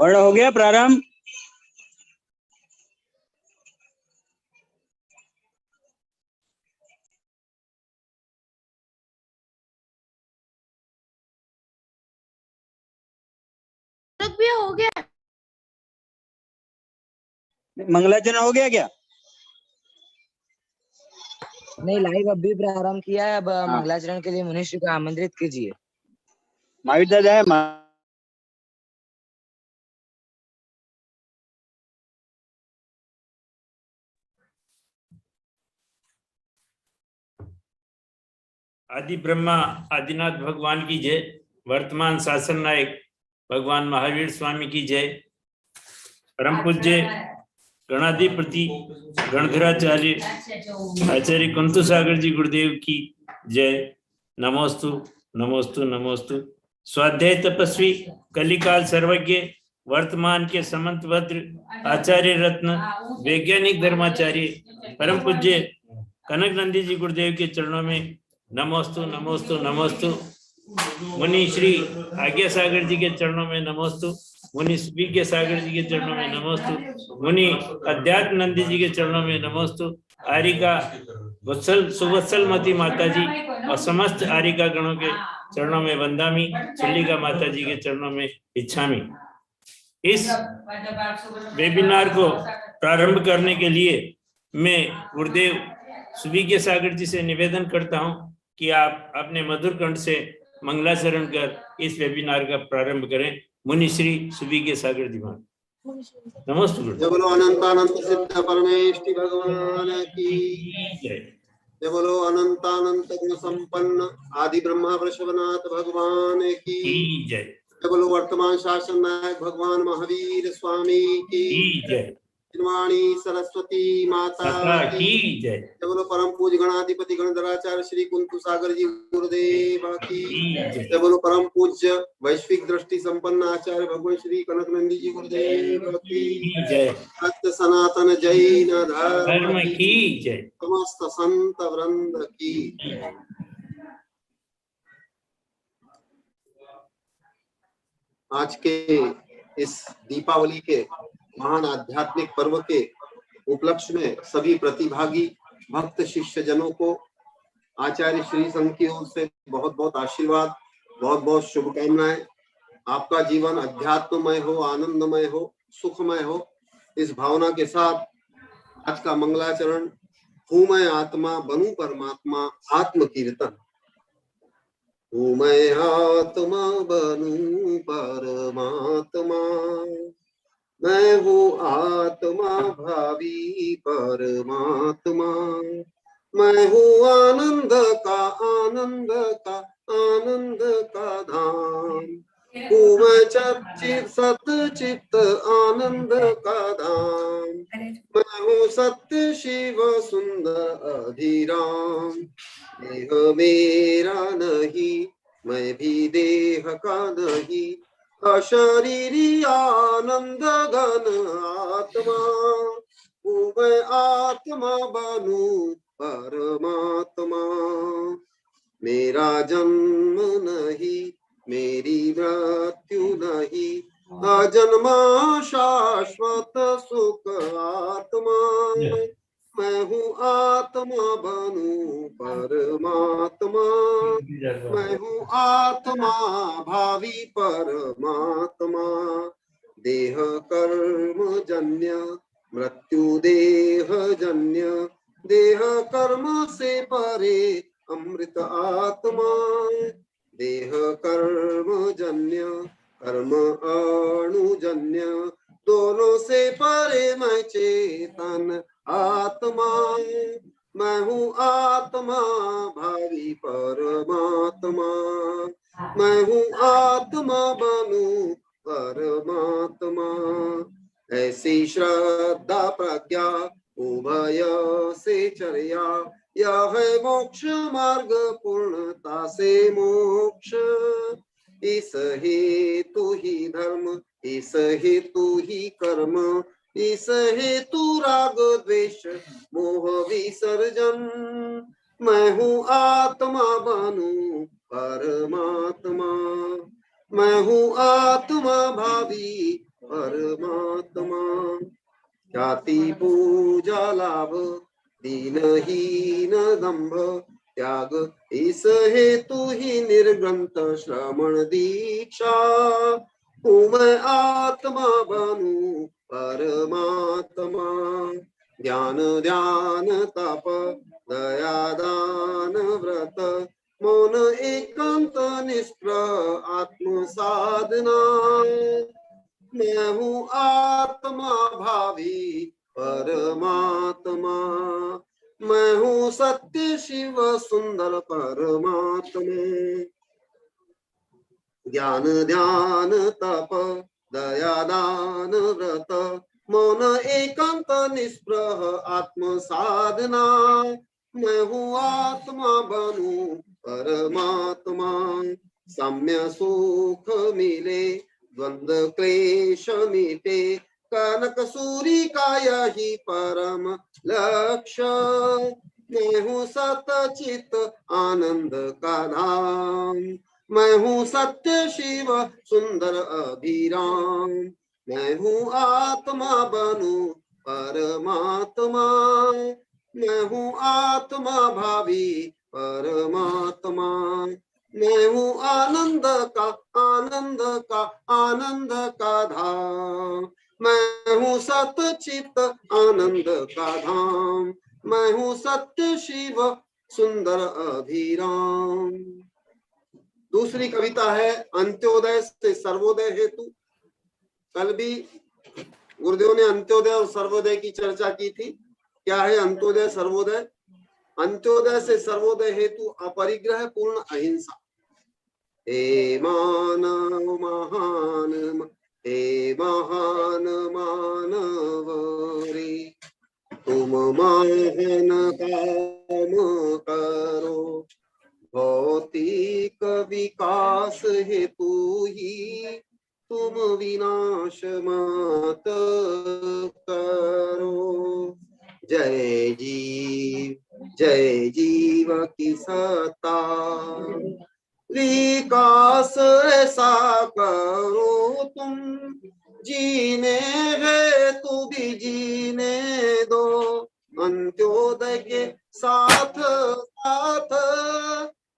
वर्ण हो गया प्रारंभ। भी हो गया। मंगलाचरण हो गया क्या? नहीं, लाइव अभी प्रारंभ किया है। अब मंगलाचरण के लिए मुनिश्री को आमंत्रित कीजिए। महावीर दादा है। आदि ब्रह्मा आदिनाथ भगवान की जय। वर्तमान शासन नायक भगवान महावीर स्वामी की जय। परम पूज्य गणाधिपति गणधराचार्य आचार्य कुंतु सागर जी गुरुदेव की जय। नमोस्तु नमोस्तु नमोस्तु। स्वाध्याय तपस्वी कलिकाल सर्वज्ञ वर्तमान के समंत भद्र आचार्य रत्न वैज्ञानिक धर्माचार्य परम पूज्य कनक नंदी जी गुरुदेव के चरणों में नमोस्तु नमोस्तु नमोस्तु। मुनि श्री आज्ञा सागर जी के चरणों में नमोस्तु। मुनि विज्ञ सागर जी के चरणों में नमोस्तु। मुनि अध्यात्म नंदी जी के चरणों में नमोस्तु। आरिका वत्सल सुवत्सल मती माता जी और समस्त आरिका गणों के चरणों में वंदामी। चंडिका माता जी के चरणों में इच्छामी। इस वेबिनार को प्रारंभ करने के लिए मैं गुरुदेव सुविज्ञ सागर जी से निवेदन करता हूं कि आप अपने मधुर कंठ से मंगलाचरण कर इस वेबिनार का प्रारंभ करें। मुनि श्री सुविज्ञ सागर जी महाराज नमस्ते। जय बोलो अनंतानंत सिद्ध परमेष्टि भगवान की जय। जय बोलो अनंतानंत गुण संपन्न आदि ब्रह्मा वृषभनाथ भगवान की जय। जय बोलो वर्तमान शासन नायक भगवान महावीर स्वामी की जय। वाणी सरस्वती माता की जय। जय बोलो परम पूज्य गणाधिपति गणधराचार्य श्री कुंतु सागर जी गुरुदेव की जय बोलो परम पूज्य वैश्विक दृष्टि संपन्न आचार्य भगवान श्री कनक नंदी जी गुरुदेव की जय। सत्य सनातन जैन धर्म की जय। समस्त संत वृंद की। आज के इस दीपावली के महान आध्यात्मिक पर्व के उपलक्ष्य में सभी प्रतिभागी भक्त शिष्य जनों को आचार्य श्री संघ की ओर से बहुत बहुत आशीर्वाद, बहुत बहुत शुभकामनाएं। आपका जीवन अध्यात्ममय हो, आनंदमय हो, सुखमय हो, इस भावना के साथ आज का मंगलाचरण हूँ मैं आत्मा बनूं परमात्मा आत्म कीर्तन। हूँ मैं आत्मा बनूं परमात्मा, मैं हूँ आत्मा भावी परमात्मा, मैं हूँ आनंद का धाम। हूँ मैं सत चित्त आनंद का धाम, मैं हूँ सत्य शिव सुंदर अधिराम। देह मेरा नहीं मैं भी देह का नहीं, अशरीरी आनंद घन आत्मा। हूँ मैं आत्मा बनूं परमात्मा, मेरा जन्म नहीं मेरी मृत्यु नहीं, अजन्मा शाश्वत सुख आत्मा। मैं हूँ आत्मा बनूं परमात्मा, मैं हूँ आत्मा भावी परमात्मा। देह कर्म जन्य मृत्यु देह जन्य, देह कर्म से परे अमृत आत्मा। देह कर्म जन्य कर्म अणुजन्य, दोनों से परे मैं चेतन आत्मा। मैं हूँ आत्मा भावी परमात्मा, मैं हूँ आत्मा बनूं परमात्मा। ऐसी श्रद्धा प्रज्ञा उभय से चर्या, यह है मोक्ष मार्ग पूर्णता से मोक्ष। इस हेतु ही धर्म, इस हेतु ही कर्म, इस हेतु राग द्वेष मोह विसर्जन। मैं हूँ आत्मा बनूं परमात्मा, मैं हूँ आत्मा भावी ख्याति पूजा लाभ दीनहीन दंभ त्याग इस हेतु ही निर्ग्रंथ श्रवण दीक्षा हूँ मैं आत्मा बनूं परमात्मा ज्ञान ध्यान तप दया दान व्रत मौन एकांत निष्प्रह आत्म साधना मैं हूँ आत्मा भावी परमात्मा मैं हूँ सत्य शिव सुंदर परमात्मा ज्ञान ध्यान तप दया दान व्रत मौन एकांत निष्प्रह आत्म साधना मैं हूँ आत्मा बनूं परमात्मा साम्य सुख मिले द्वंद्व क्लेश मिटे कनक सूरी का यही परम लक्ष्य मैं हूँ सतचित आनंद का धाम मैं हूँ सत्य शिव सुंदर अभिराम मैं हूँ आत्मा बनूं परमात्मा मैं हूँ आत्मा भावी परमात्मा मैं हूँ आनंद का धाम मैं हूँ सतचित आनंद का धाम मैं हूँ सत्य शिव सुंदर अभिराम। दूसरी कविता है अंत्योदय से सर्वोदय हेतु। कल भी गुरुदेव ने अंत्योदय और सर्वोदय की चर्चा की थी। क्या है अंत्योदय सर्वोदय? अंत्योदय से सर्वोदय हेतु अपरिग्रह पूर्ण अहिंसा। हे मानव महान मानव रे तुम महान काम करो भौतिक विकास हेतु ही तुम विनाश मत करो। जय जीव की सत्ता विकास ऐसा करो तुम जीने है तू भी जीने दो अंत्योदय के साथ साथ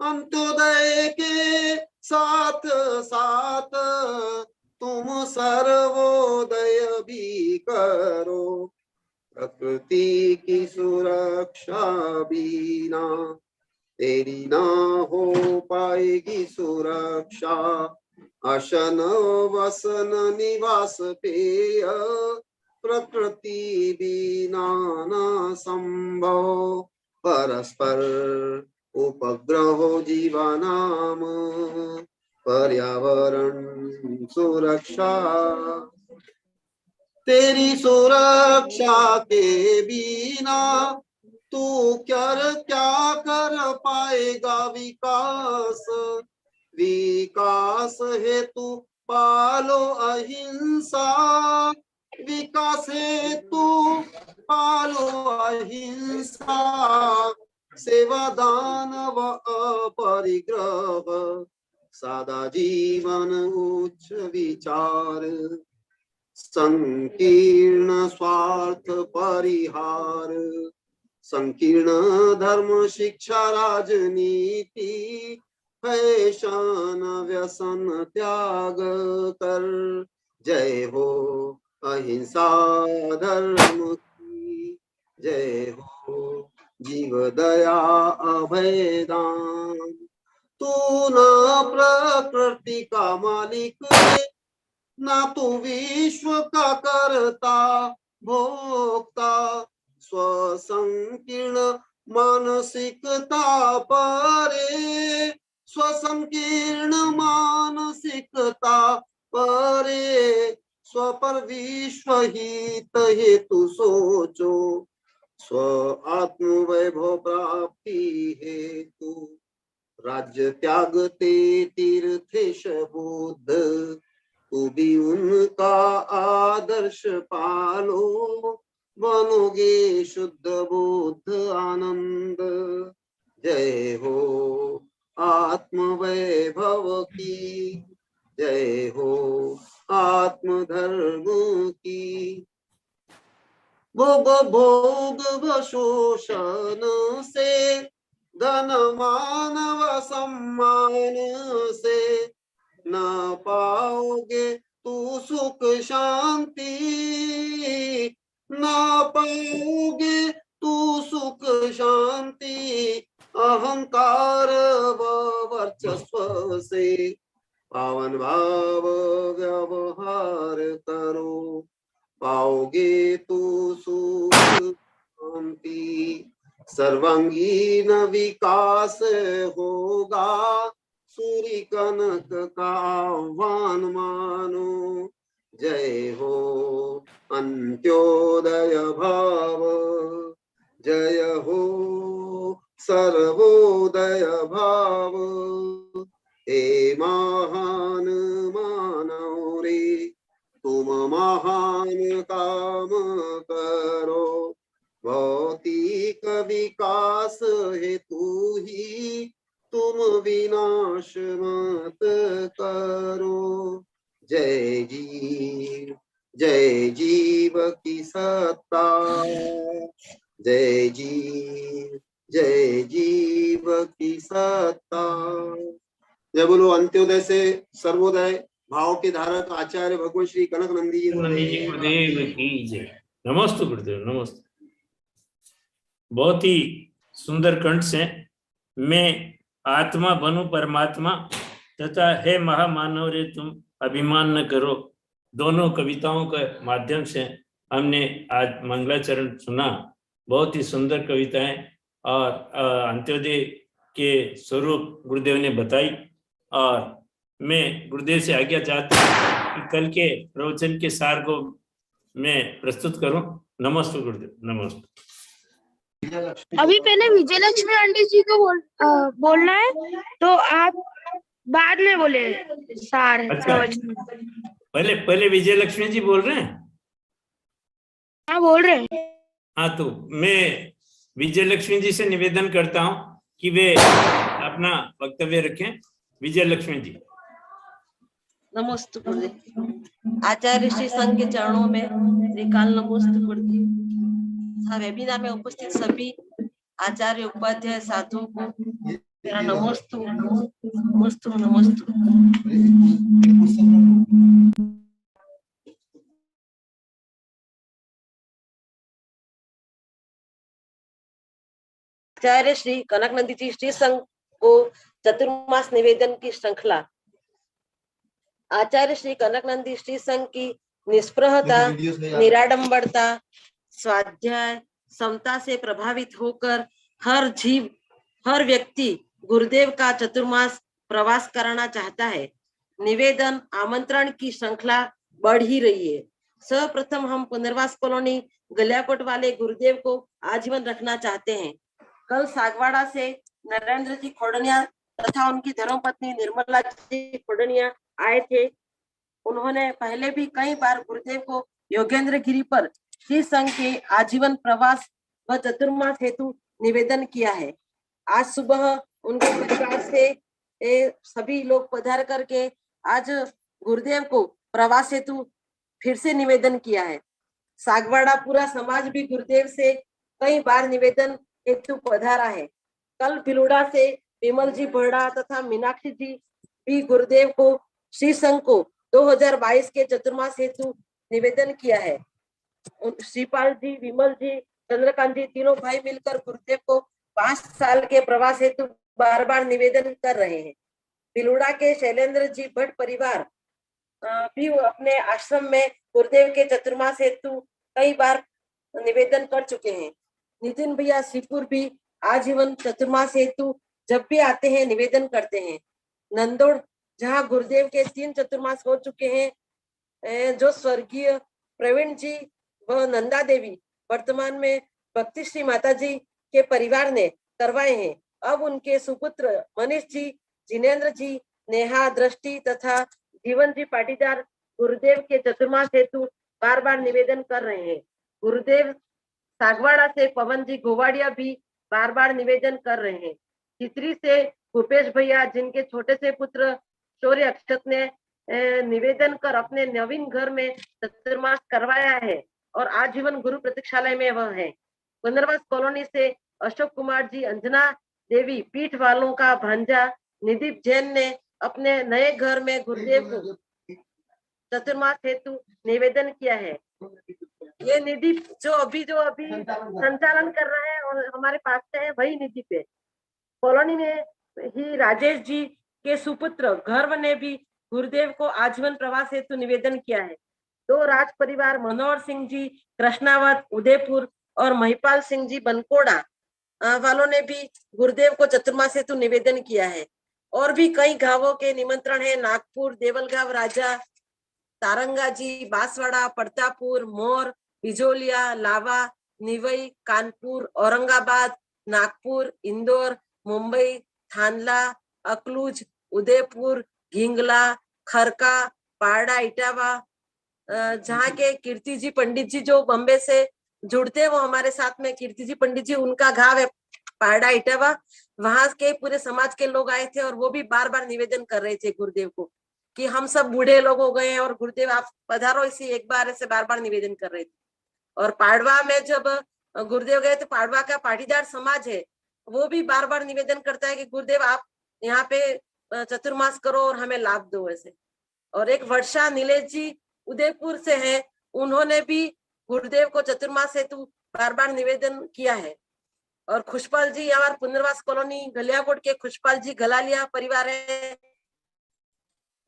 अंत्योदय के साथ साथ तुम सर्वोदय भी करो प्रकृति की सुरक्षा बिना तेरी ना हो पाएगी सुरक्षा अशन वसन निवास पेय प्रकृति बिना न संभव परस्पर उपग्रह जीवानाम पर्यावरण सुरक्षा तेरी सुरक्षा के बिना तू क्या कर पाएगा विकास विकास हेतु पालो अहिंसा विकास हेतु पालो अहिंसा सेवा दान व अपरिग्रह सादा जीवन उच्च विचार संकीर्ण स्वार्थ परिहार संकीर्ण धर्म शिक्षा राजनीति फैशन व्यसन त्याग कर जय हो अहिंसा धर्म की जय हो जीव दया अभयदान तू न प्रकृति का मालिक है ना तू विश्व का करता भोक्ता स्वसंकीर्ण मानसिकता परे स्वसंकीर्ण मानसिकता परे स्वपर विश्व हित हेतु सोचो स्व आत्म वैभव प्राप्ति हेतु राज्य त्याग ते तीर्थेश बुद्ध तू भी उनका आदर्श पालो बनोगे शुद्ध बुद्ध आनंद जय हो आत्म वैभव की जय हो आत्म धर्म की। उपभोग व शोषण से, धन मान व सम्मान से न पाओगे तू सुख शांति, न पाओगे तू सुख शांति। अहंकार व वर्चस्व से पावन भाव व्यवहार करो, पाओगे तू सुख शांति। सर्वांगीण विकास होगा, सूर्य कनक का आह्वान मानो। जय हो अंत्योदय भाव, जय हो सर्वोदय भाव। हे महान मानव रे, तुम महान काम करो, भौतिक विकास हेतु ही तुम विनाश मत करो। जय जीव की सत्ता, जय जीव की सत्ता। जय बोलो अंत्योदय से सर्वोदय भाव के धारक आचार्य भगवान श्री कनक नंदी जी गुरुदेव की जय। नमस्ते गुरुदेव, नमस्ते। बहुत ही सुंदर कंठ से मैं आत्मा बनूं परमात्मा तथा हे महामानव रे तुम अभिमान न करो, दोनों कविताओं के माध्यम से हमने आज मंगलाचरण सुना। बहुत ही सुंदर कविताएं और अंत्योदय के स्वरूप गुरुदेव ने बताई। और मैं गुरुदेव से आज्ञा चाहता हूँ कि कल के प्रवचन के सार को मैं प्रस्तुत करूं। नमस्ते गुरुदेव, नमस्ते। अभी पहले विजय लक्ष्मी आंटी जी को बोलना है, तो आप बाद में बोले सार। अच्छा, पहले विजय लक्ष्मी जी बोल रहे हैं। हाँ बोल रहे हैं। हाँ, तो मैं विजय लक्ष्मी जी से निवेदन करता हूं कि वे अपना वक्तव्य रखें। विजय लक्ष्मी जी। नमस्ते गुरुदेव। आचार्य श्री संघ के चरणों में त्रिकाल नमस्ते गुरुदेव। वेबिनार में उपस्थित सभी आचार्य उपाध्याय साधुओं को मेरा नमस्ते नमस्ते नमस्ते। आचार्य श्री कनक नंदी जी श्री संघ को चतुर्मास निवेदन की श्रृंखला। आचार्य श्री कनक नंदी श्री संघ की निष्प्रहता, निराडंबरता, स्वाध्याय, समता से प्रभावित होकर हर जीव, हर व्यक्ति गुरुदेव का चतुर्मास प्रवास करना चाहता है। निवेदन आमंत्रण की श्रृंखला बढ़ ही रही है। सर्वप्रथम हम पुनर्वास कॉलोनी गलियाकोट वाले गुरुदेव को आजीवन रखना चाहते हैं। कल सागवाड़ा से नरेंद्र जी खोडनिया तथा उनकी धर्मपत्नी निर्मला जी खोडनिया आए थे। उन्होंने पहले भी कई बार गुरुदेव को योगेंद्र गिरी पर श्री संघ के आजीवन प्रवास व चतुर्मास हेतु निवेदन किया है। आज सुबह उनके परिवार से सभी लोग पधार करके आज गुरुदेव को प्रवास हेतु फिर से निवेदन किया है। सागवाड़ा पूरा समाज भी गुरुदेव से कई बार निवेदन हेतु पधारा है। कल भिलुड़ा से विमल जी बर्ड़ा तथा मीनाक्षी जी भी गुरुदेव को श्री संघ को 2022 के चतुर्मास हेतु निवेदन किया है। श्रीपाल जी, विमल जी, चंद्रकांत जी तीनों भाई मिलकर गुरुदेव को 5 साल के प्रवास हेतु बार बार निवेदन कर रहे हैं। भिलुड़ा के शैलेंद्र जी भट्ट परिवार भी अपने आश्रम में गुरुदेव के चतुर्मास हेतु कई बार निवेदन कर चुके हैं। नितिन भैया श्रीपुर भी आजीवन चतुर्मास हेतु जब भी आते हैं निवेदन करते हैं। नंदोड़ जहां गुरुदेव के 3 चतुर्मास हो चुके हैं, जो स्वर्गीय प्रवीण जी व नंदा देवी वर्तमान में भक्ति श्री माता जी के परिवार ने करवाए हैं। अब उनके सुपुत्र मनीष जी, जिनेन्द्र जी, नेहा, दृष्टि तथा जीवन जी पाटीदार गुरुदेव के चतुर्मास हेतु बार बार निवेदन कर रहे हैं। गुरुदेव सागवाड़ा से पवन जी गोवाड़िया भी बार बार निवेदन कर रहे हैं। चित्री से भूपेश भैया, जिनके छोटे से पुत्र शौर्य अक्षत ने निवेदन कर अपने नवीन घर में चतुर्मास करवाया है, और आजीवन गुरु प्रतीक्षालय में वह है। पुनर्वास कॉलोनी से अशोक कुमार जी अंजना देवी पीठ वालों का भांजा निदीप जैन ने अपने नए घर में गुरुदेव को चतुर्मास हेतु निवेदन किया है। ये निदीप जो अभी संचालन कर रहा है और हमारे पास से है, वही निदीप है। कॉलोनी में ही राजेश जी के सुपुत्र गर्व ने भी गुरुदेव को आजीवन प्रवास हेतु निवेदन किया है। दो राज परिवार मनोहर सिंह जी कृष्णावत उदयपुर और महिपाल सिंह जी बनकोड़ा वालों ने भी गुरुदेव को चतुर्मास हेतु निवेदन किया है। और भी कई गांवों के निमंत्रण है, नागपुर, देवलगांव राजा, तारंगा जी, बांसवाड़ा, प्रतापुर, मोर, बिजोलिया, लावा, निवई, कानपुर, औरंगाबाद, नागपुर, इंदौर, मुंबई, थानला, अकलूज, उदयपुर, घिंगला, खरका, पारडा, इटावा, जहाँ के कीर्ति जी पंडित जी जो बॉम्बे से जुड़ते हैं, वो हमारे साथ में कीर्ति जी पंडित जी, उनका गांव है पारडा इटावा। वहां के पूरे समाज के लोग आए थे और वो भी बार बार निवेदन कर रहे थे गुरुदेव को कि हम सब बूढ़े लोग हो गए हैं और गुरुदेव आप पधारो, इसी एक बार ऐसे बार बार निवेदन कर रहे थे। और पाड़वा में जब गुरुदेव गए तो पाड़वा का पाटीदार समाज है, वो भी बार बार निवेदन करता है कि गुरुदेव आप यहाँ पे चतुर्मास करो और हमें लाभ दो ऐसे। और एक वर्षा नीलेश जी उदयपुर से है, उन्होंने भी गुरुदेव को चतुर्मास हेतु बार बार निवेदन किया है। और खुशपाल जी हमारे पुनर्वास कॉलोनी गलियाकोट के खुशपाल जी गलालिया परिवार है,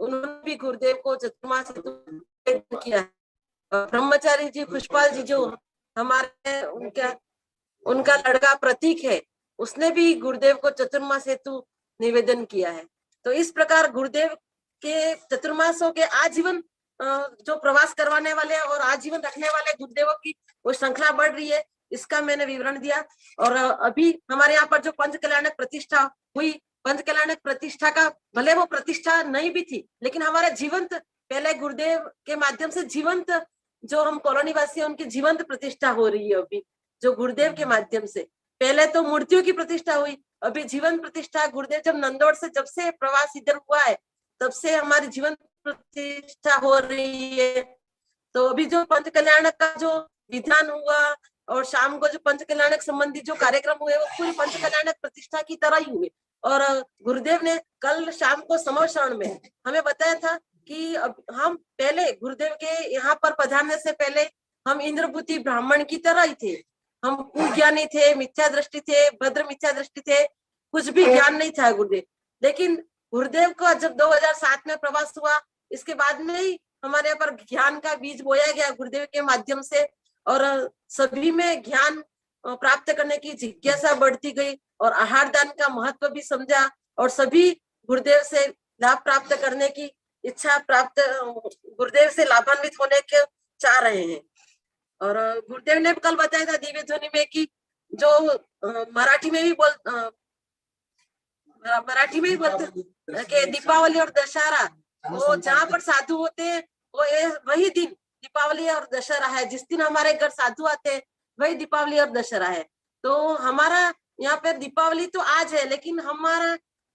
उन्होंने भी गुरुदेव को चतुर्मास हेतु निवेदन किया है। और ब्रह्मचारी जी खुशपाल जी जो हमारे उनका लड़का प्रतीक है, उसने भी गुरुदेव को चतुर्मास हेतु निवेदन किया है। तो इस प्रकार गुरुदेव के चतुर्मासों के आजीवन जो प्रवास करवाने वाले और आजीवन रखने वाले गुरुदेवों की वो श्रृंखला बढ़ रही है, इसका मैंने विवरण दिया। और अभी हमारे यहाँ पर जो पंच कल्याणक प्रतिष्ठा हुई, पंच कल्याणक प्रतिष्ठा का भले वो प्रतिष्ठा नहीं भी थी, लेकिन हमारा जीवंत पहले गुरुदेव के माध्यम से जीवंत जो हम कॉलोनी वासी हैं उनकी जीवंत प्रतिष्ठा हो रही है अभी, जो गुरुदेव के माध्यम से। पहले तो मूर्तियों की प्रतिष्ठा हुई, अभी जीवन प्रतिष्ठा गुरुदेव जब नंदौड़ से जब से प्रवास इधर हुआ है तब से हमारी जीवन प्रतिष्ठा हो रही है। तो अभी जो पंच कल्याणक का जो विधान हुआ और शाम को जो पंच कल्याणक संबंधी जो कार्यक्रम हुए वो पूरी पंच कल्याणक प्रतिष्ठा की तरह ही हुए। और गुरुदेव ने कल शाम को समोशरण में हमें बताया था कि अब हम पहले गुरुदेव के यहाँ पर पधारने से पहले हम इंद्रभूति ब्राह्मण की तरह ही थे, हम कुज्ञानी थे, मिथ्या दृष्टि थे, भद्र मिथ्या दृष्टि थे, कुछ भी ज्ञान नहीं था गुरुदेव। लेकिन गुरुदेव का जब 2007 में प्रवास हुआ, इसके बाद में ही हमारे यहाँ पर ज्ञान का बीज बोया गया गुरुदेव के माध्यम से, और सभी में ज्ञान प्राप्त करने की जिज्ञासा बढ़ती गई और आहार दान का महत्व भी समझा और सभी गुरुदेव से लाभ प्राप्त करने की इच्छा प्राप्त, गुरुदेव से लाभान्वित होने के चाह रहे हैं। और गुरुदेव ने कल बताया था दिव्य ध्वनि में कि जो मराठी में भी बोलते कि दीपावली और दशहरा वो जहाँ पर साधु होते हैं वो वही दिन दीपावली और दशहरा है, जिस दिन हमारे घर साधु आते हैं वही दीपावली और दशहरा है। तो हमारा यहाँ पे दीपावली तो आज है, लेकिन हमारा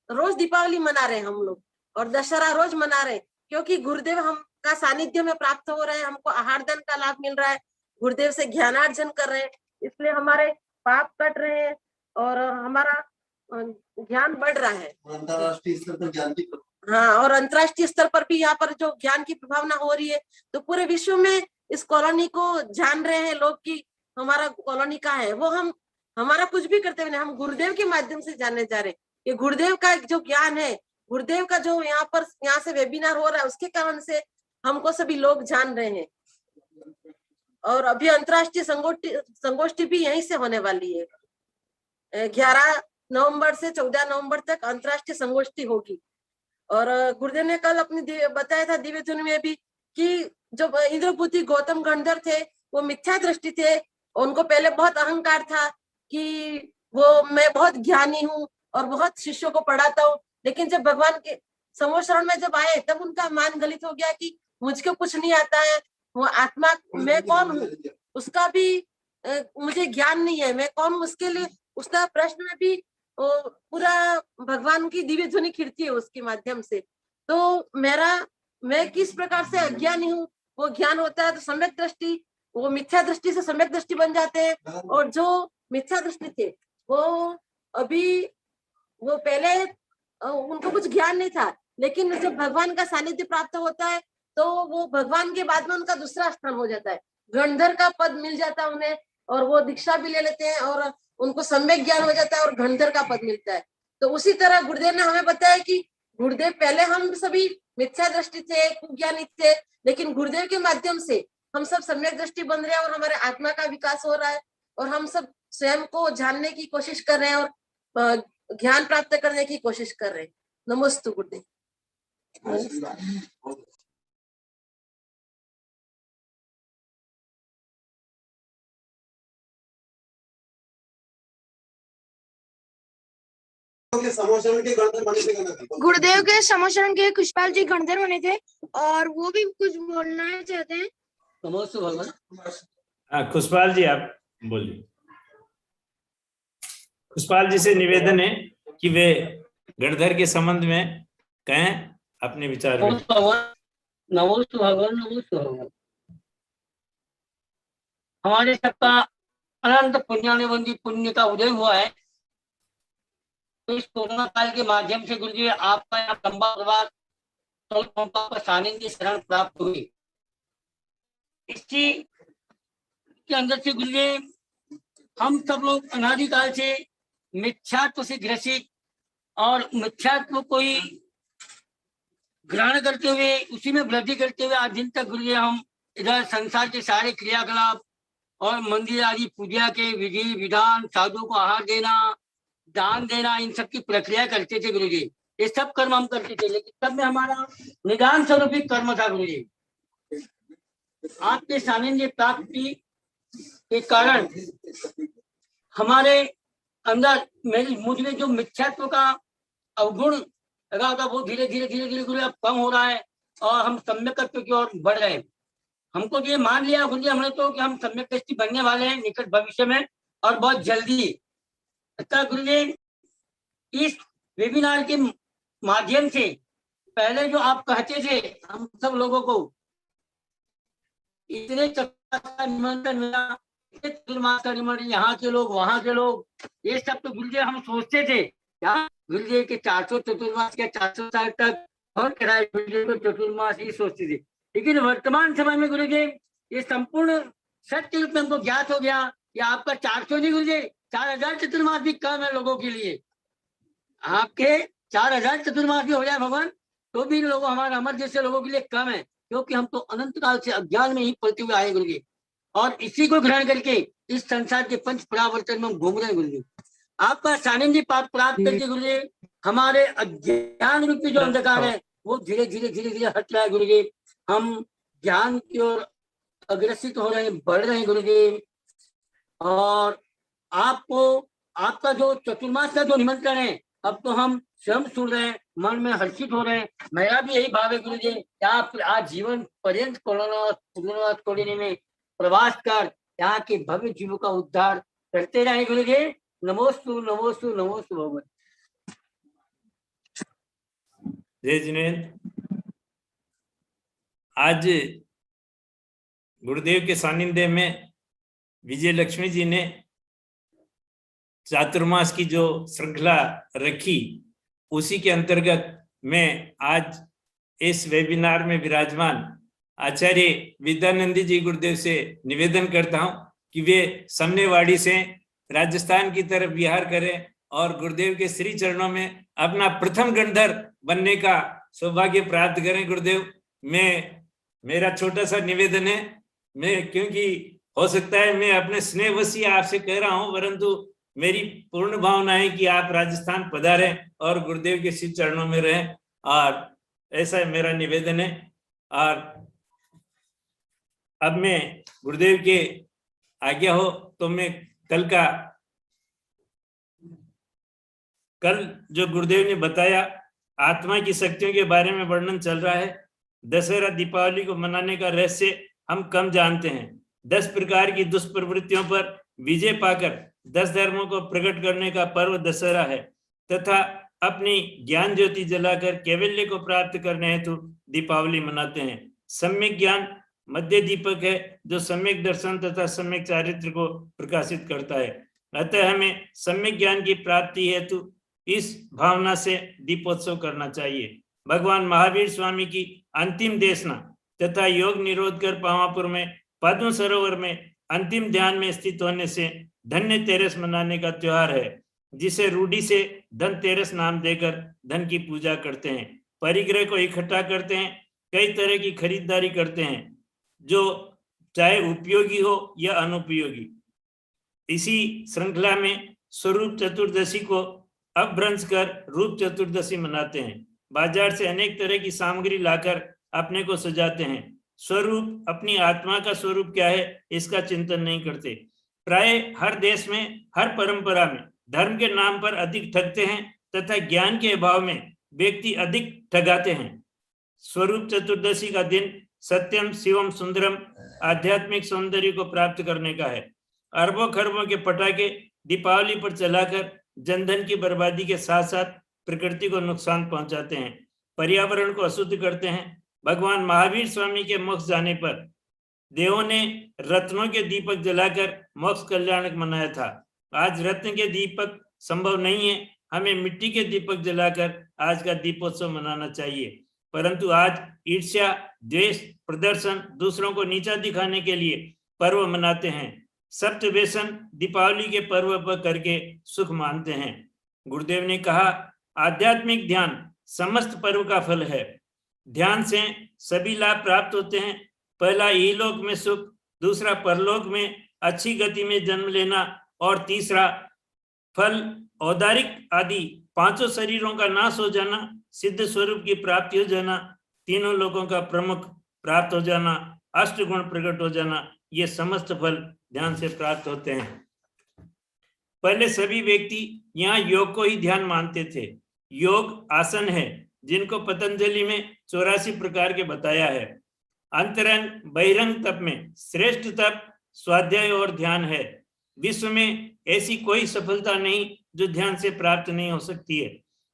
रोज दीपावली मना रहे हैं हम लोग और दशहरा रोज मना रहे हैं, क्योंकि गुरुदेव हम का सानिध्य में प्राप्त हो रहे हैं, हमको आहार दान का लाभ मिल रहा है, गुरुदेव से ज्ञानार्जन कर रहे हैं, इसलिए हमारे पाप कट रहे हैं और हमारा ज्ञान बढ़ रहा है। अंतरराष्ट्रीय स्तर पर ज्ञान की, हाँ, और अंतरराष्ट्रीय स्तर पर भी यहाँ पर जो ज्ञान की प्रभावना हो रही है, तो पूरे विश्व में इस कॉलोनी को जान रहे हैं लोग कि हमारा कॉलोनी का है। वो हम हमारा कुछ भी करते हुए हम गुरुदेव के माध्यम से जानने जा रहे हैं कि गुरुदेव का जो ज्ञान है, गुरुदेव का जो यहाँ से वेबिनार हो रहा है, उसके कारण से हमको सभी लोग जान रहे हैं। और अभी अंतरराष्ट्रीय संगोष्ठी भी यहीं से होने वाली है, 11 नवंबर से 14 नवंबर तक अंतरराष्ट्रीय संगोष्ठी होगी। और गुरुदेव ने कल अपनी बताया था दिव्य ध्वनि में भी कि जो इंद्रभूति गौतम गंधर थे वो मिथ्या दृष्टि थे, उनको पहले बहुत अहंकार था कि वो मैं बहुत ज्ञानी हूँ और बहुत शिष्यों को पढ़ाता हूँ, लेकिन जब भगवान के समोशरण में जब आए तब उनका मान गलित हो गया कि मुझको कुछ नहीं आता है, वो आत्मा मैं कौन हूँ उसका भी मुझे ज्ञान नहीं है, मैं कौन हूँ उसके लिए उसका प्रश्न में भी पूरा भगवान की दिव्य ध्वनि खिड़ती है उसके माध्यम से। तो मैं किस प्रकार से अज्ञानी हूँ वो ज्ञान होता है। तो सम्यक दृष्टि वो मिथ्या दृष्टि से सम्यक दृष्टि बन जाते हैं। और जो मिथ्या दृष्टि थे वो अभी वो पहले उनको कुछ ज्ञान नहीं था, लेकिन जब भगवान का सानिध्य प्राप्त होता है तो वो भगवान के बाद में उनका दूसरा स्थान हो जाता है, गणधर का पद मिल जाता है उन्हें, और वो दीक्षा भी ले लेते हैं और उनको सम्यक ज्ञान हो जाता है और गणधर का पद मिलता है। तो उसी तरह गुरुदेव ने हमें बताया कि गुरुदेव पहले हम सभी मिथ्या दृष्टि थे, कुज्ञानी थे, लेकिन गुरुदेव के माध्यम से हम सब सम्यक दृष्टि बन रहे हैं और हमारे आत्मा का विकास हो रहा है और हम सब स्वयं को जानने की कोशिश कर रहे हैं और ज्ञान प्राप्त करने की कोशिश कर रहे हैं। नमस्ते गुरुदेव। समोशरण के गणधर बने थे गणधर। गुरुदेव के समोशरण के खुशपाल जी गणधर बने थे और वो भी कुछ बोलना चाहते हैं। नमस्ते भगवान। हाँ, खुशपाल जी आप बोलिए। खुशपाल जी से निवेदन है कि वे गणधर के संबंध में कहें अपने विचार। नमस्ते भगवान। नमस्ते भगवान। हमारे सबका अनंत पुण्यानुबंधी पुण्य का उदय हुआ है। तो इस कोरोना काल के माध्यम से गुरुजी आपका यहाँ लंबा प्रवास तो सानिध्य शरण प्राप्त हुई। इसी के अंदर से गुरुजी हम सब लोग अनादिकाल से मिथ्यात्व से ग्रसित और मिथ्यात्व को ही ग्रहण करते हुए उसी में वृद्धि करते हुए आज दिन तक गुरुजी हम इधर संसार के सारे क्रियाकलाप और मंदिर आदि पूजा के विधि विधान, साधु को आहार देना, दान देना, इन सब की प्रक्रिया करते थे गुरुजी। ये सब कर्म हम करते थे, लेकिन सब में हमारा निदान स्वरूप कर्म था गुरुजी। आपके सानिध्य प्राप्ति के कारण हमारे अंदर मुझ में जो मिथ्यात्व का अवगुण लगा था वो धीरे धीरे गुरु अब कम हो रहा है और हम सम्यकत्व की ओर बढ़ रहे हैं। हमको ये मान लिया गुरुजी हमने तो कि हम सम्यक दृष्टि बनने वाले हैं निकट भविष्य में और बहुत जल्दी। अतः गुरुजी इस वेबिनार के माध्यम से पहले जो आप कहते थे हम सब लोगों को इतने निमंत्रण मिला, चतुर्मास का निमंत्रण, यहाँ के लोग वहां के लोग, ये सब तो गुरुजी हम सोचते थे क्या गुरुजी के 400 चतुर्मास के 400 साल तक और कराए गुरुजी को चतुर्मास ही सोचते थे। लेकिन वर्तमान समय में गुरुजी ये संपूर्ण सत्य रूप में हमको ज्ञात हो गया कि आपका 400 नहीं गुरुजी 4000 चतुर्मास भी कम है लोगों के लिए। आपके 4000 चतुर्मास भी हो जाए भगवान तो भी लोग हमारे अमर जैसे लोगों के लिए कम है, क्योंकि हम तो अनंत काल से अज्ञान में ही पलते हुए आए गुरुजी और इसी को ग्रहण करके इस संसार के पंच परावर्तन में हम घूम रहे हैं गुरुजी। आपका सानिध्य प्राप्त करके गुरुजी हमारे अज्ञान रूपी जो अंधकार है वो धीरे धीरे हट रहा है गुरुजी। हम ज्ञान की ओर अग्रसित हो रहे हैं, बढ़ रहे हैं गुरुजी। और आपको आपका जो चतुर्मास का जो निमंत्रण है अब तो हम स्वयं सुन रहे हैं, मन में हर्षित हो रहे हैं। मेरा भी यही भाव है गुरुजी कि आप आज जीवन पर्यंत कोरोना कॉलोनी में प्रवास कर यहाँ के भव्य जीवों का उद्धार करते रहे गुरुजी। नमोस्तु नमोस्तु नमोस्तु भगवान। जय जिनेन्द्र। आज गुरुदेव के सानिध्य में विजय लक्ष्मी जी ने चातुर्मास की जो श्रृंखला रखी उसी के अंतर्गत मैं आज इस वेबिनार में विराजमान आचार्य विद्यानंदी जी गुरुदेव से निवेदन करता हूं कि वे समनेवाड़ी से राजस्थान की तरफ विहार करें और गुरुदेव के श्री चरणों में अपना प्रथम गणधर बनने का सौभाग्य प्राप्त करें। गुरुदेव मेरा छोटा सा निवेदन है, मैं क्योंकि हो सकता है मैं अपने स्नेहवशी आपसे कह रहा हूं, परंतु मेरी पूर्ण भावना है कि आप राजस्थान पधारें और गुरुदेव के श्री चरणों में रहें, और ऐसा मेरा निवेदन है। और अब मैं गुरुदेव के आज्ञा हो तो मैं कल जो गुरुदेव ने बताया आत्मा की शक्तियों के बारे में वर्णन चल रहा है। दशहरा दीपावली को मनाने का रहस्य हम कम जानते हैं। 10 प्रकार की दुष्प्रवृत्तियों पर विजय पाकर 10 धर्मों को प्रकट करने का पर्व दशहरा है तथा अपनी ज्ञान ज्योति जलाकर कैवल्य को प्राप्त करने हेतु दीपावली मनाते हैं। सम्यक ज्ञान मध्य दीपक है जो सम्यक दर्शन तथा सम्यक चारित्र को प्रकाशित करता है। अतः हमें सम्यक ज्ञान की प्राप्ति हेतु इस भावना से दीपोत्सव करना चाहिए। भगवान महावीर स्वामी की अंतिम देशना तथा योग निरोध कर पावापुर में पद्म सरोवर में अंतिम ध्यान में स्थित होने से धन्य तेरस मनाने का त्योहार है, जिसे रूढ़ी से धन तेरस नाम देकर धन की पूजा करते हैं, परिग्रह को इकट्ठा करते हैं, कई तरह की खरीदारी करते हैं जो चाहे उपयोगी हो या अनुपयोगी। इसी श्रृंखला में स्वरूप चतुर्दशी को अपभ्रंश कर रूप चतुर्दशी मनाते हैं। बाजार से अनेक तरह की सामग्री लाकर अपने को सजाते हैं। स्वरूप अपनी आत्मा का स्वरूप क्या है इसका चिंतन नहीं करते। प्राय हर देश में हर परंपरा में धर्म के नाम पर अधिक ठगते हैं तथा ज्ञान के अभाव में व्यक्ति अधिक ठगाते हैं। स्वरूप चतुर्दशी का दिन सत्यम शिवम सुंदरम आध्यात्मिक सौंदर्य को प्राप्त करने का है। अरबों खरबों के पटाखे दीपावली पर चलाकर जनधन की बर्बादी के साथ साथ प्रकृति को नुकसान पहुंचाते हैं, पर्यावरण को अशुद्ध करते हैं। भगवान महावीर स्वामी के मोक्ष जाने पर देवों ने रत्नों के दीपक जलाकर मोक्ष कल्याणक मनाया था। आज रत्न के दीपक संभव नहीं है, हमें मिट्टी के दीपक जलाकर आज का दीपोत्सव मनाना चाहिए। परंतु आज ईर्ष्या, द्वेष, प्रदर्शन, दूसरों को नीचा दिखाने के लिए पर्व मनाते हैं। सप्त व्यसन दीपावली के पर्व पर करके सुख मानते हैं। गुरुदेव ने कहा, आध्यात्मिक ध्यान समस्त पर्व का फल है। ध्यान से सभी लाभ प्राप्त होते हैं। पहला इहलोक में सुख, दूसरा परलोक में अच्छी गति में जन्म लेना और तीसरा फल औदारिक आदि पांचों शरीरों का नाश हो जाना, सिद्ध स्वरूप की प्राप्ति हो जाना, तीनों लोगों का प्रमुख प्राप्त हो जाना, अष्ट गुण प्रकट हो जाना, ये समस्त फल ध्यान से प्राप्त होते हैं। पहले सभी व्यक्ति यहाँ योग को ही ध्यान मानते थे। योग आसन है जिनको पतंजलि में 84 प्रकार के बताया है। अंतरंग बहिरंग तप में श्रेष्ठ तप स्वाध्याय और ध्यान है। विश्व में ऐसी कोई सफलता नहीं जो ध्यान से प्राप्त नहीं हो सकती है।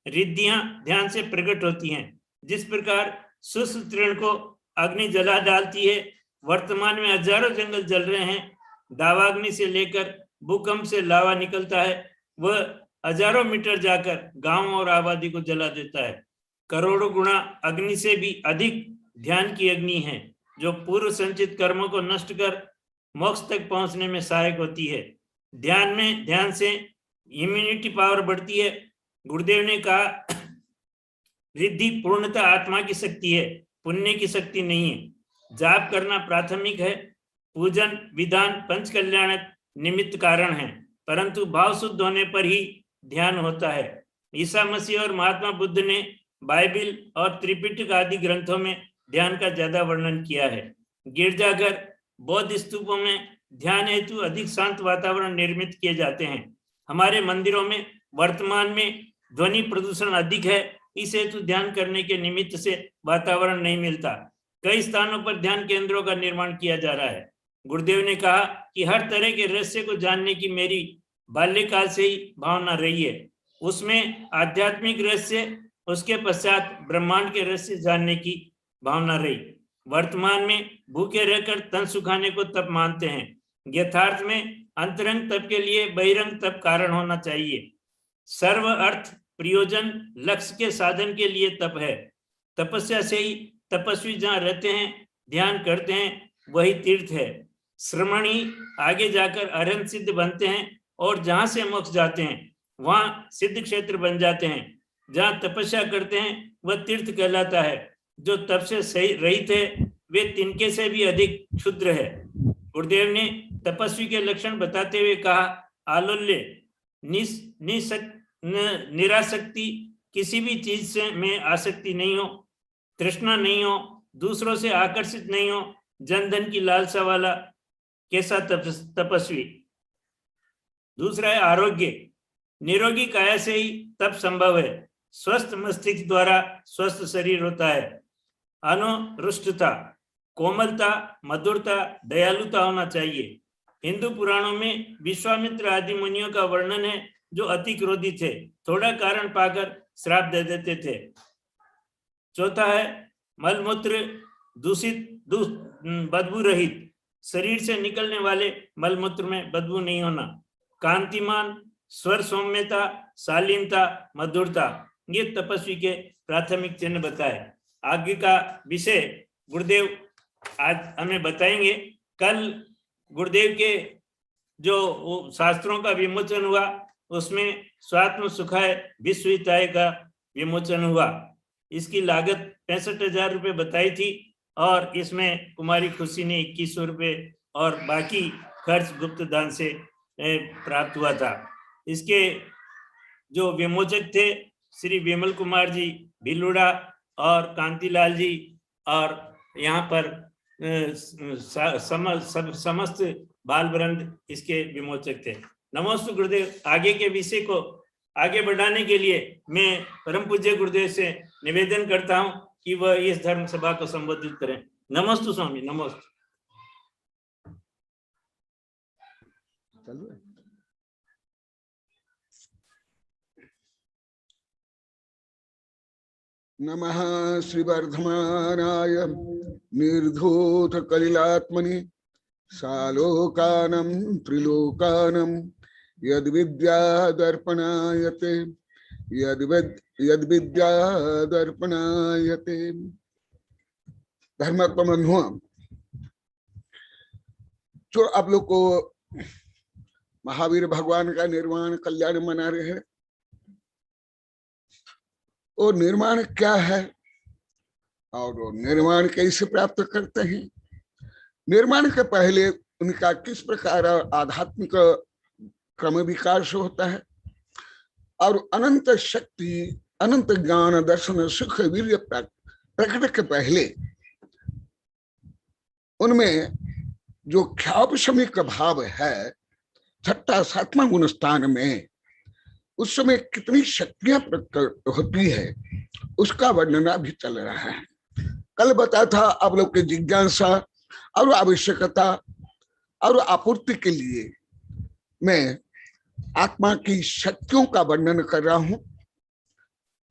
रिद्धियां ध्यान से प्रकट होती हैं। जिस प्रकार शुष्क तृण को अग्नि जला डालती है, वर्तमान में हजारों जंगल जल रहे हैं। दावाग्नि से लेकर भूकंप से लावा निकलता है, वह हजारों मीटर जाकर गांव और आबादी को जला देता है। करोड़ों गुना अग्नि से भी अधिक ध्यान की अग्नि है जो पूर्व संचित कर्मों को नष्ट कर मोक्ष तक पहुंचने में सहायक होती है। ध्यान से इम्यूनिटी पावर बढ़ती है। गुरुदेव ने कहा, रिद्धि पूर्णतः आत्मा की शक्ति है, पुण्य की शक्ति नहीं है। जाप करना प्राथमिक है। पूजन विधान पंच कल्याणक निमित्त कारण है, परंतु भाव शुद्ध होने पर ही ध्यान होता है। ईसा मसीह और महात्मा बुद्ध ने बाइबिल और त्रिपिटक आदि ग्रंथों में ध्यान का ज्यादा वर्णन किया है। गिरजाघर, बौद्ध स्तूपों में ध्यान हेतु अधिक शांत वातावरण निर्मित किए जाते हैं। हमारे मंदिरों में वर्तमान में ध्वनि प्रदूषण अधिक है, इस हेतु ध्यान करने के निमित्त से वातावरण नहीं मिलता। कई स्थानों पर ध्यान केंद्रों का निर्माण किया जा रहा है। गुरुदेव ने कहा कि हर तरह के रहस्य को जानने की मेरी बाल्यकाल से ही भावना रही है। उसमें आध्यात्मिक रहस्य, उसके पश्चात ब्रह्मांड के रहस्य जानने की भावना रही। वर्तमान में भूखे रहकर तन सुखाने को तप मानते हैं। यथार्थ में अंतरंग तप के लिए बहिरंग तप कारण होना चाहिए। सर्व अर्थ प्रयोजन लक्ष्य के साधन के लिए तप है। तपस्या से ही तपस्वी जहाँ रहते हैं, ध्यान करते हैं, वही तीर्थ है। श्रमणी आगे जाकर अरहंत सिद्ध बनते हैं और जहां से मोक्ष जाते हैं वहां सिद्ध क्षेत्र बन जाते हैं। जहां तपस्या करते हैं वह तीर्थ कहलाता है। जो तप से सही रहित है वे तिनके से भी अधिक क्षुद्र है। गुरुदेव ने तपस्वी के लक्षण बताते हुए कहा, आलोल्य, निरासक्ति, किसी भी चीज से में आसक्ति नहीं हो, तृष्णा नहीं हो, दूसरों से आकर्षित नहीं हो, जनधन की लालसा वाला कैसा तपस्वी। दूसरा है आरोग्य, निरोगी काया से ही तप संभव है। स्वस्थ मस्तिष्क द्वारा स्वस्थ शरीर होता है। अनुरुष्टता, कोमलता, मधुरता, दयालुता होना चाहिए। हिंदू पुराणों में विश्वामित्र आदि मुनियों का वर्णन है जो अति क्रोधी थे, थोड़ा कारण पाकर श्राप दे देते थे। चौथा है मलमूत्र दूषित बदबू रहित, शरीर से निकलने वाले मलमूत्र में बदबू नहीं होना, कांतिमान, स्वर सौम्यता, शालीनता, मधुरता, ये तपस्वी के प्राथमिक चिन्ह बताए। आगे का विषय गुरुदेव आज हमें बताएंगे। कल गुरुदेव के जो शास्त्रों का विमोचन हुआ उसमें स्वात्म सुखाय विश्वहिताय का विमोचन हुआ। इसकी लागत 65,000 रुपये बताई थी और इसमें कुमारी खुशी ने 2100 रुपये और बाकी खर्च गुप्त दान से प्राप्त हुआ था। इसके जो विमोचक थे श्री विमल कुमार जी भिलुड़ा और कांतिलाल जी, और यहाँ पर समस्त बाल वृंद इसके विमोचक थे। नमोस्तु गुरुदेव। आगे के विषय को आगे बढ़ाने के लिए मैं परम पूज्य गुरुदेव से निवेदन करता हूं कि वह इस धर्म सभा को संबोधित करें। नमोस्तु स्वामी। नमोस्तु। नमः श्रीवर्धमानाय निर्धूत कलिलात्मनि सालोकानं त्रिलोकानं यद्विद्यादर्पणायते यद्विद्यादर्पणायते। धर्मात्मा बंधुओं, जो आप लोग को महावीर भगवान का निर्वाण कल्याण मना रहे हैं, वो निर्माण क्या है और वो निर्माण कैसे प्राप्त करते हैं, निर्माण के पहले उनका किस प्रकार आध्यात्मिक क्रम विकास होता है, और अनंत शक्ति, अनंत ज्ञान, दर्शन, सुख, वीर्य प्रकट के पहले उनमें जो ख्यापशमिक भाव है छठा सातवां गुण स्थान में, उस समय कितनी शक्तियां प्रकट होती है उसका वर्णन अभी चल रहा है। कल बताया था आप लोग की जिज्ञासा और आवश्यकता और आपूर्ति के लिए मैं आत्मा की शक्तियों का वर्णन कर रहा हूं,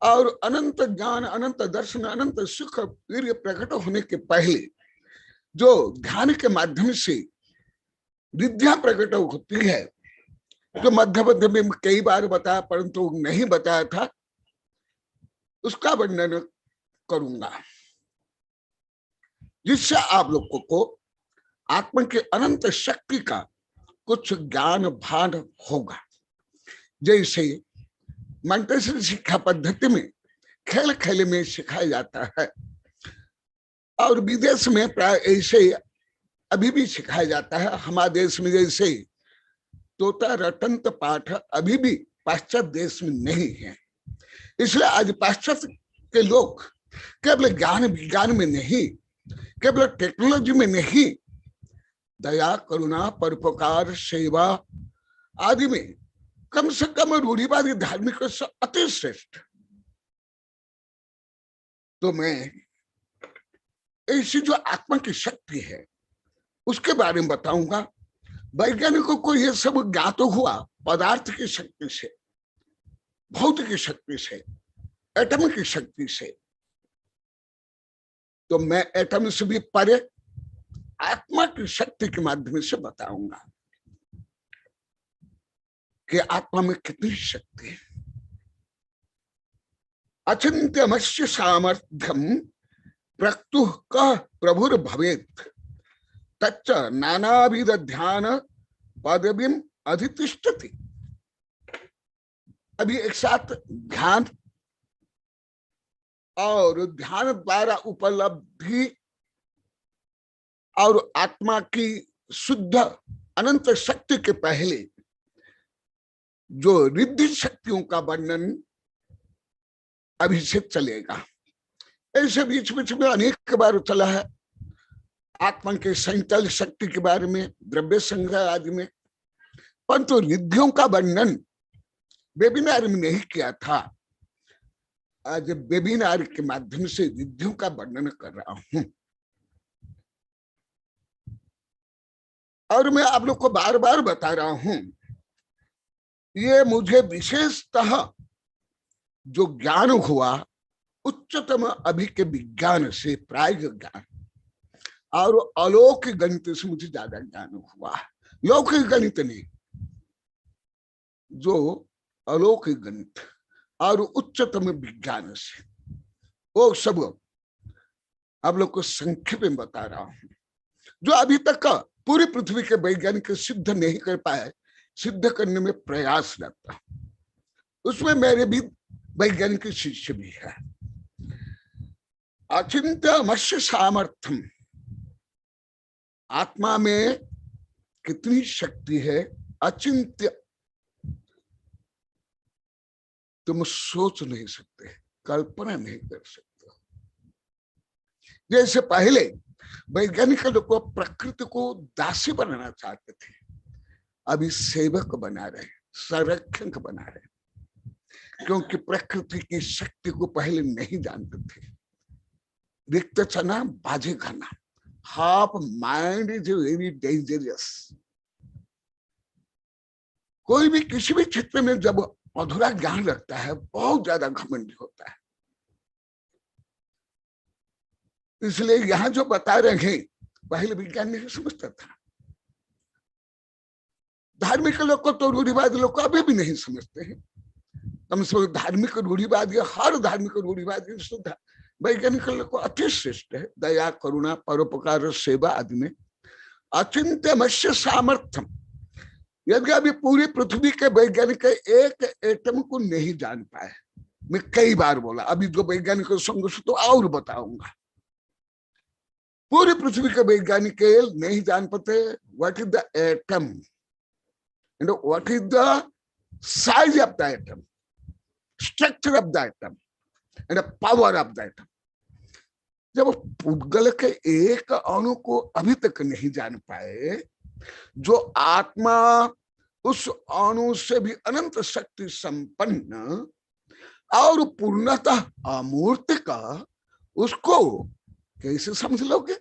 और अनंत ज्ञान, अनंत दर्शन, अनंत सुख, वीर्य प्रकट होने के पहले जो ध्यान के माध्यम से विद्या प्रकट होती है, जो मध्य मध्य में कई बार बताया परंतु नहीं बताया था, उसका वर्णन करूंगा, जिससे आप लोगों को आत्मा के अनंत शक्ति का कुछ ज्ञान भान होगा। जैसे मंटेसरी शिक्षा पद्धति में खेल खेल में सिखाया जाता है, और विदेश में प्राय ऐसे अभी भी सिखाया जाता है। हमारे देश में जैसे तोता रटंत पाठ अभी भी पाश्चात्य देश में नहीं है। इसलिए आज पाश्चात्य के लोग केवल ज्ञान विज्ञान में नहीं, केवल टेक्नोलॉजी में नहीं, दया, करुणा, परोपकार, सेवा आदि में कम से कम रूढ़िवादी धार्मिक से अति श्रेष्ठ। तो मैं ऐसी जो आत्मा की शक्ति है उसके बारे में बताऊंगा। वैज्ञानिकों को यह सब ज्ञात हुआ पदार्थ की शक्ति से, भौतिक की शक्ति से, एटम की शक्ति से। तो मैं एटम से भी परे आत्मा की शक्ति के माध्यम से बताऊंगा कि आत्मा में कितनी शक्ति है। अचिंत्यमस्य सामर्थ्यम प्रक्तुः कः प्रभुर भवेत् तच्च नानाविध ध्यान पदवीम अधितिष्ठति। अभी एक साथ ध्यान और ध्यान द्वारा उपलब्धि और आत्मा की शुद्ध अनंत शक्ति के पहले जो रिद्धि शक्तियों का वर्णन अभी से चलेगा। ऐसे बीच बीच में अनेक बार चला है आत्मा के संचल शक्ति के बारे में, द्रव्य संग्रह आदि में, परंतु रिद्धियों का वर्णन वेबिनार में नहीं किया था। आज वेबिनार के माध्यम से रिद्धियों का वर्णन कर रहा हूं, और मैं आप लोग को बार बार बता रहा हूं, ये मुझे विशेषतः जो ज्ञान हुआ उच्चतम अभी के विज्ञान से, प्रायोगिक ज्ञान, और अलौकिक गणित से मुझे ज्यादा ज्ञान हुआ, लौकिक गणित नहीं, जो अलौकिक गणित और उच्चतम विज्ञान से, वो सब आप लोग को संक्षेप में बता रहा हूं, जो अभी तक पूरी पृथ्वी के वैज्ञानिक सिद्ध नहीं कर पाए, सिद्ध करने में प्रयासरत, उसमें मेरे भी वैज्ञानिक शिष्य भी है। अचिंत्य मत्स्य सामर्थ्यम, आत्मा में कितनी शक्ति है, अचिंत्य, तुम सोच नहीं सकते, कल्पना नहीं कर सकते। जैसे पहले वैज्ञानिक लोग प्रकृति को दासी बनाना चाहते थे, अभी सेवक बना रहे, संरक्षक बना रहे, क्योंकि प्रकृति की शक्ति को पहले नहीं जानते थे। रिक्त चना बाजे खाना, half mind is very dangerous. कोई भी किसी भी क्षेत्र में जब अधूरा ज्ञान रखता है, बहुत ज्यादा घमंडी होता है। इसलिए यहां जो बता रहे हैं, पहले विज्ञान नहीं समझता था। धार्मिक लोग को तो रूढ़िवादी लोग को अभी भी नहीं समझते हैं। कम से कम धार्मिक रूढ़िवादी, हर धार्मिक रूढ़िवादी शुद्ध वैज्ञानिक लोग को अति श्रेष्ठ है। दया, करुणा, परोपकार, सेवा आदि में अचिंत्य मत्स्य सामर्थ्यम। यदि अभी पूरी पृथ्वी के वैज्ञानिक एक एटम को नहीं जान पाए, मैं कई बार बोला, अभी जो वैज्ञानिक संघर्ष तो और बताऊंगा। पूरी पृथ्वी के वैज्ञानिक नहीं जान पाते what is the atom and what is the size of the atom, structure of the atom and power of the atom. जब पुद्गल के एक अणु को अभी तक नहीं जान पाए, जो आत्मा उस अणु से भी अनंत शक्ति संपन्न और पूर्णतः अमूर्त का, उसको कैसे समझ लोगे?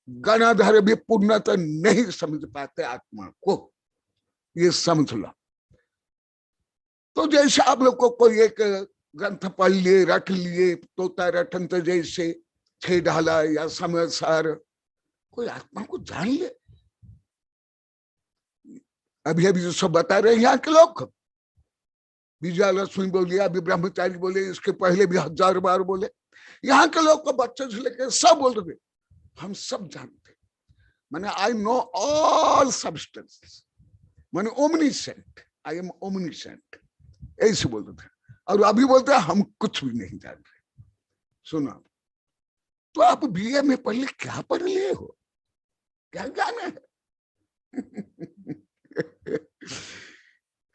गणाधर भी पूर्णतः नहीं समझ पाते आत्मा को, ये समझ लो। तो जैसे आप लोग को कोई एक ग्रंथ पढ़ लिए, रट लिए, तोता रटंत जैसे, छे ढाला या समय सार, कोई आत्मा को जान ले। अभी अभी जो सब बता रहे हैं यहाँ के लोग, विजया लक्ष्मी बोलिए, अभी ब्रह्मचारी बोले, इसके पहले भी 1000 बार बोले, यहाँ के लोग को बच्चे से लेकर सब बोल रहे, हम सब जानते, मैंने आई नो ऑल सब्सटेंसेस, मैंने ओमनीसेंट, आई एम ओमनीसेंट, ऐसे बोलते थे। और अभी बोलते हैं हम कुछ भी नहीं जान रहे। सुनो, तो आप बीए में पढ़ क्या पढ़ लिए हो, क्या ज्ञान है?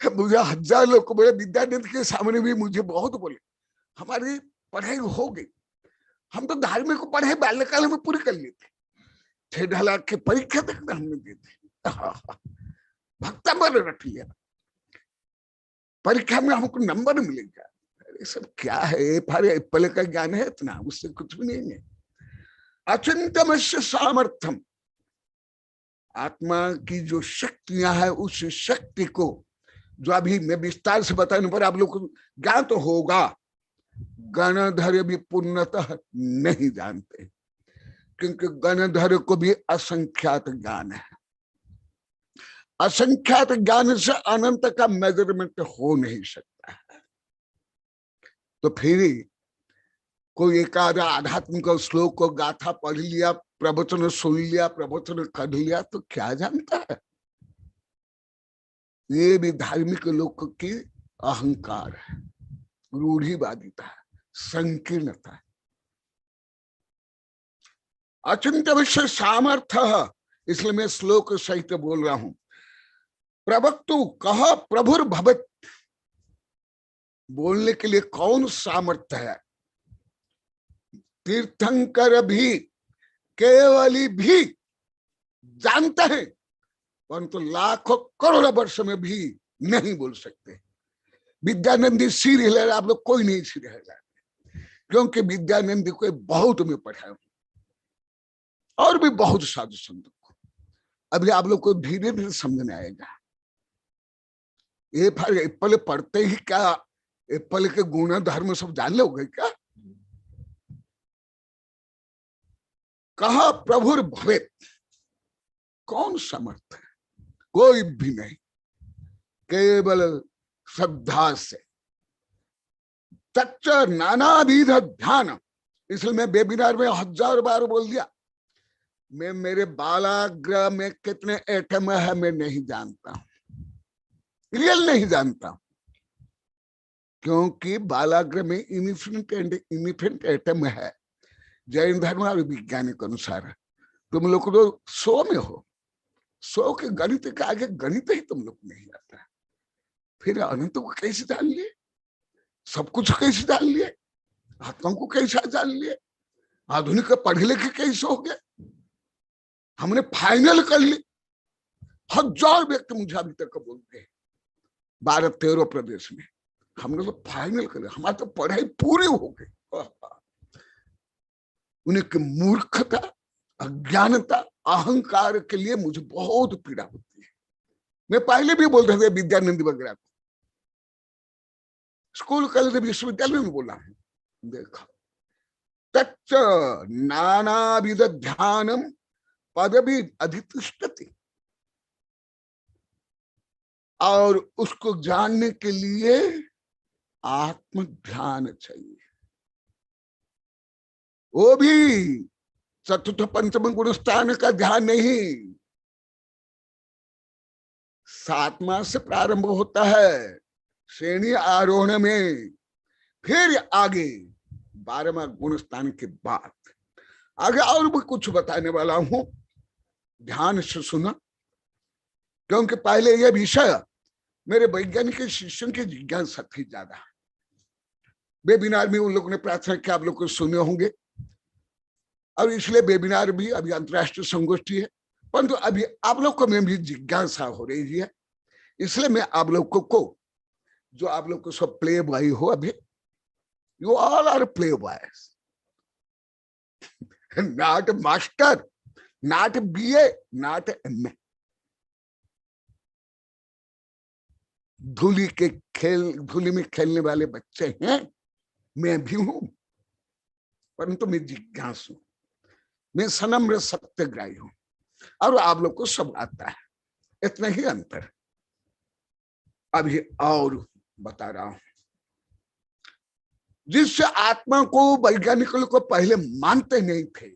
मुझे 1000 लोग को बोले, विद्यानंद के सामने भी मुझे बहुत बोले, हमारी पढ़ाई हो गई, हम तो धार्मिक को पढ़ाई बाल्यकाल में पूरी कर ली थी, 6 ढाला की परीक्षा तक हमने दी थी, भक्ता पर रख लिया, परीक्षा में हमको नंबर मिलेगा। अरे सब क्या है, पहले का ज्ञान है इतना, उससे कुछ भी नहीं है। अचिंत्यमस्य सामर्थ्यम, आत्मा की जो शक्तियां है, उस शक्ति को जो अभी मैं विस्तार से बताने पर आप लोग को ज्ञान तो होगा, गणधर भी पूर्णतः नहीं जानते, क्योंकि गणधर को भी असंख्यात ज्ञान है। असंख्यात ज्ञान से अनंत का मेजरमेंट हो नहीं सकता है। तो फिर कोई एक आधा आध्यात्मिक श्लोक को गाथा पढ़ लिया, प्रवचन सुन लिया, प्रवचन कर लिया, तो क्या जानता है? ये भी धार्मिक लोग की अहंकार है, रूढ़िवादिता है, संकीर्णता है। अचिंत्य विषय सामर्थ्य, इसलिए मैं श्लोक सहित बोल रहा हूं। प्रवक्तु कह प्रभुर भवत, बोलने के लिए कौन सामर्थ्य है? तीर्थंकर भी, केवली भी जानते हैं, परंतु लाखों करोड़ों वर्ष में भी नहीं बोल सकते। विद्यानंदी सिर हिला, आप लोग कोई नहीं सिर हिला, क्योंकि विद्यानंदी को बहुत में पढ़ा हूं, और भी बहुत साधु संत को। अभी आप लोग को धीरे धीरे समझ में आएगा। ये एप्पल पढ़ते ही क्या एप्पल के गुण धर्म सब जान लोगे क्या? कहा प्रभुर भवेत, कौन समर्थ है? कोई भी नहीं, केवल श्रद्धा से। तच्च नानाविध ध्यान, इसलिए मैं वेबिनार में 1000 बार बोल दिया, मैं मेरे बालाग्रह में कितने एटम है मैं नहीं जानता, रियल नहीं जानता, क्योंकि बालाग्रह में इन्फिनिट एंड इन्फिनिट एटम है। जैन धर्म और वैज्ञानिक अनुसार तुम लोग तो 100 में हो, 100 के गणित के आगे गणित ही तुम लोग नहीं आता, फिर अनंत को कैसे जान लिए, सब कुछ कैसे जान लिए, आत्मा को कैसे जान लिए, आधुनिक पढ़े लिखे कैसे हो गए। हमने फाइनल कर ली। 1000 व्यक्ति मुझे अभी तक बोलते हैं 12-13 प्रदेश में, हमने तो फाइनल कर लिया, हमारी तो पढ़ाई पूरी हो गई। उनकी मूर्खता, अज्ञानता, अहंकार के लिए मुझे बहुत पीड़ा होती है। मैं पहले भी बोलते थे विद्यानंद वगैरह को, स्कूल कॉलेज विश्वविद्यालय में बोला है, देखा तच्च नानाविध ध्यानम पदवी अधितिष्ठति, और उसको जानने के लिए आत्म ध्यान चाहिए, वो भी चतुर्थ पंचम गुण स्थान का ध्यान नहीं। 7वां से प्रारंभ होता है श्रेणी आरोहण में, फिर आगे 12वां गुण स्थान के बाद आगे और भी कुछ बताने वाला हूं, ध्यान से सुना, क्योंकि पहले यह विषय मेरे वैज्ञानिक शिष्यों की जिज्ञासा थी ज्यादा। वेबिनार में उन लोगों ने प्रार्थना किया, आप लोग को सुने होंगे, और इसलिए वेबिनार भी अभी अंतर्राष्ट्रीय संगोष्ठी है, परंतु अभी आप लोग को में भी जिज्ञासा हो रही है, इसलिए मैं आप लोग को जो आप लोग को सब प्ले बॉय हो, अभी you all are play boys, not master, not BA, not MA। धूली में खेलने वाले बच्चे हैं, मैं भी हूं, परंतु मैं जिज्ञासु, मैं सनम्र सत्यग्राही हूं, और आप लोग को सब आता है, इतना ही अंतर। अभी और बता रहा हूं, जिससे आत्मा को वैज्ञानिकों को पहले मानते नहीं थे,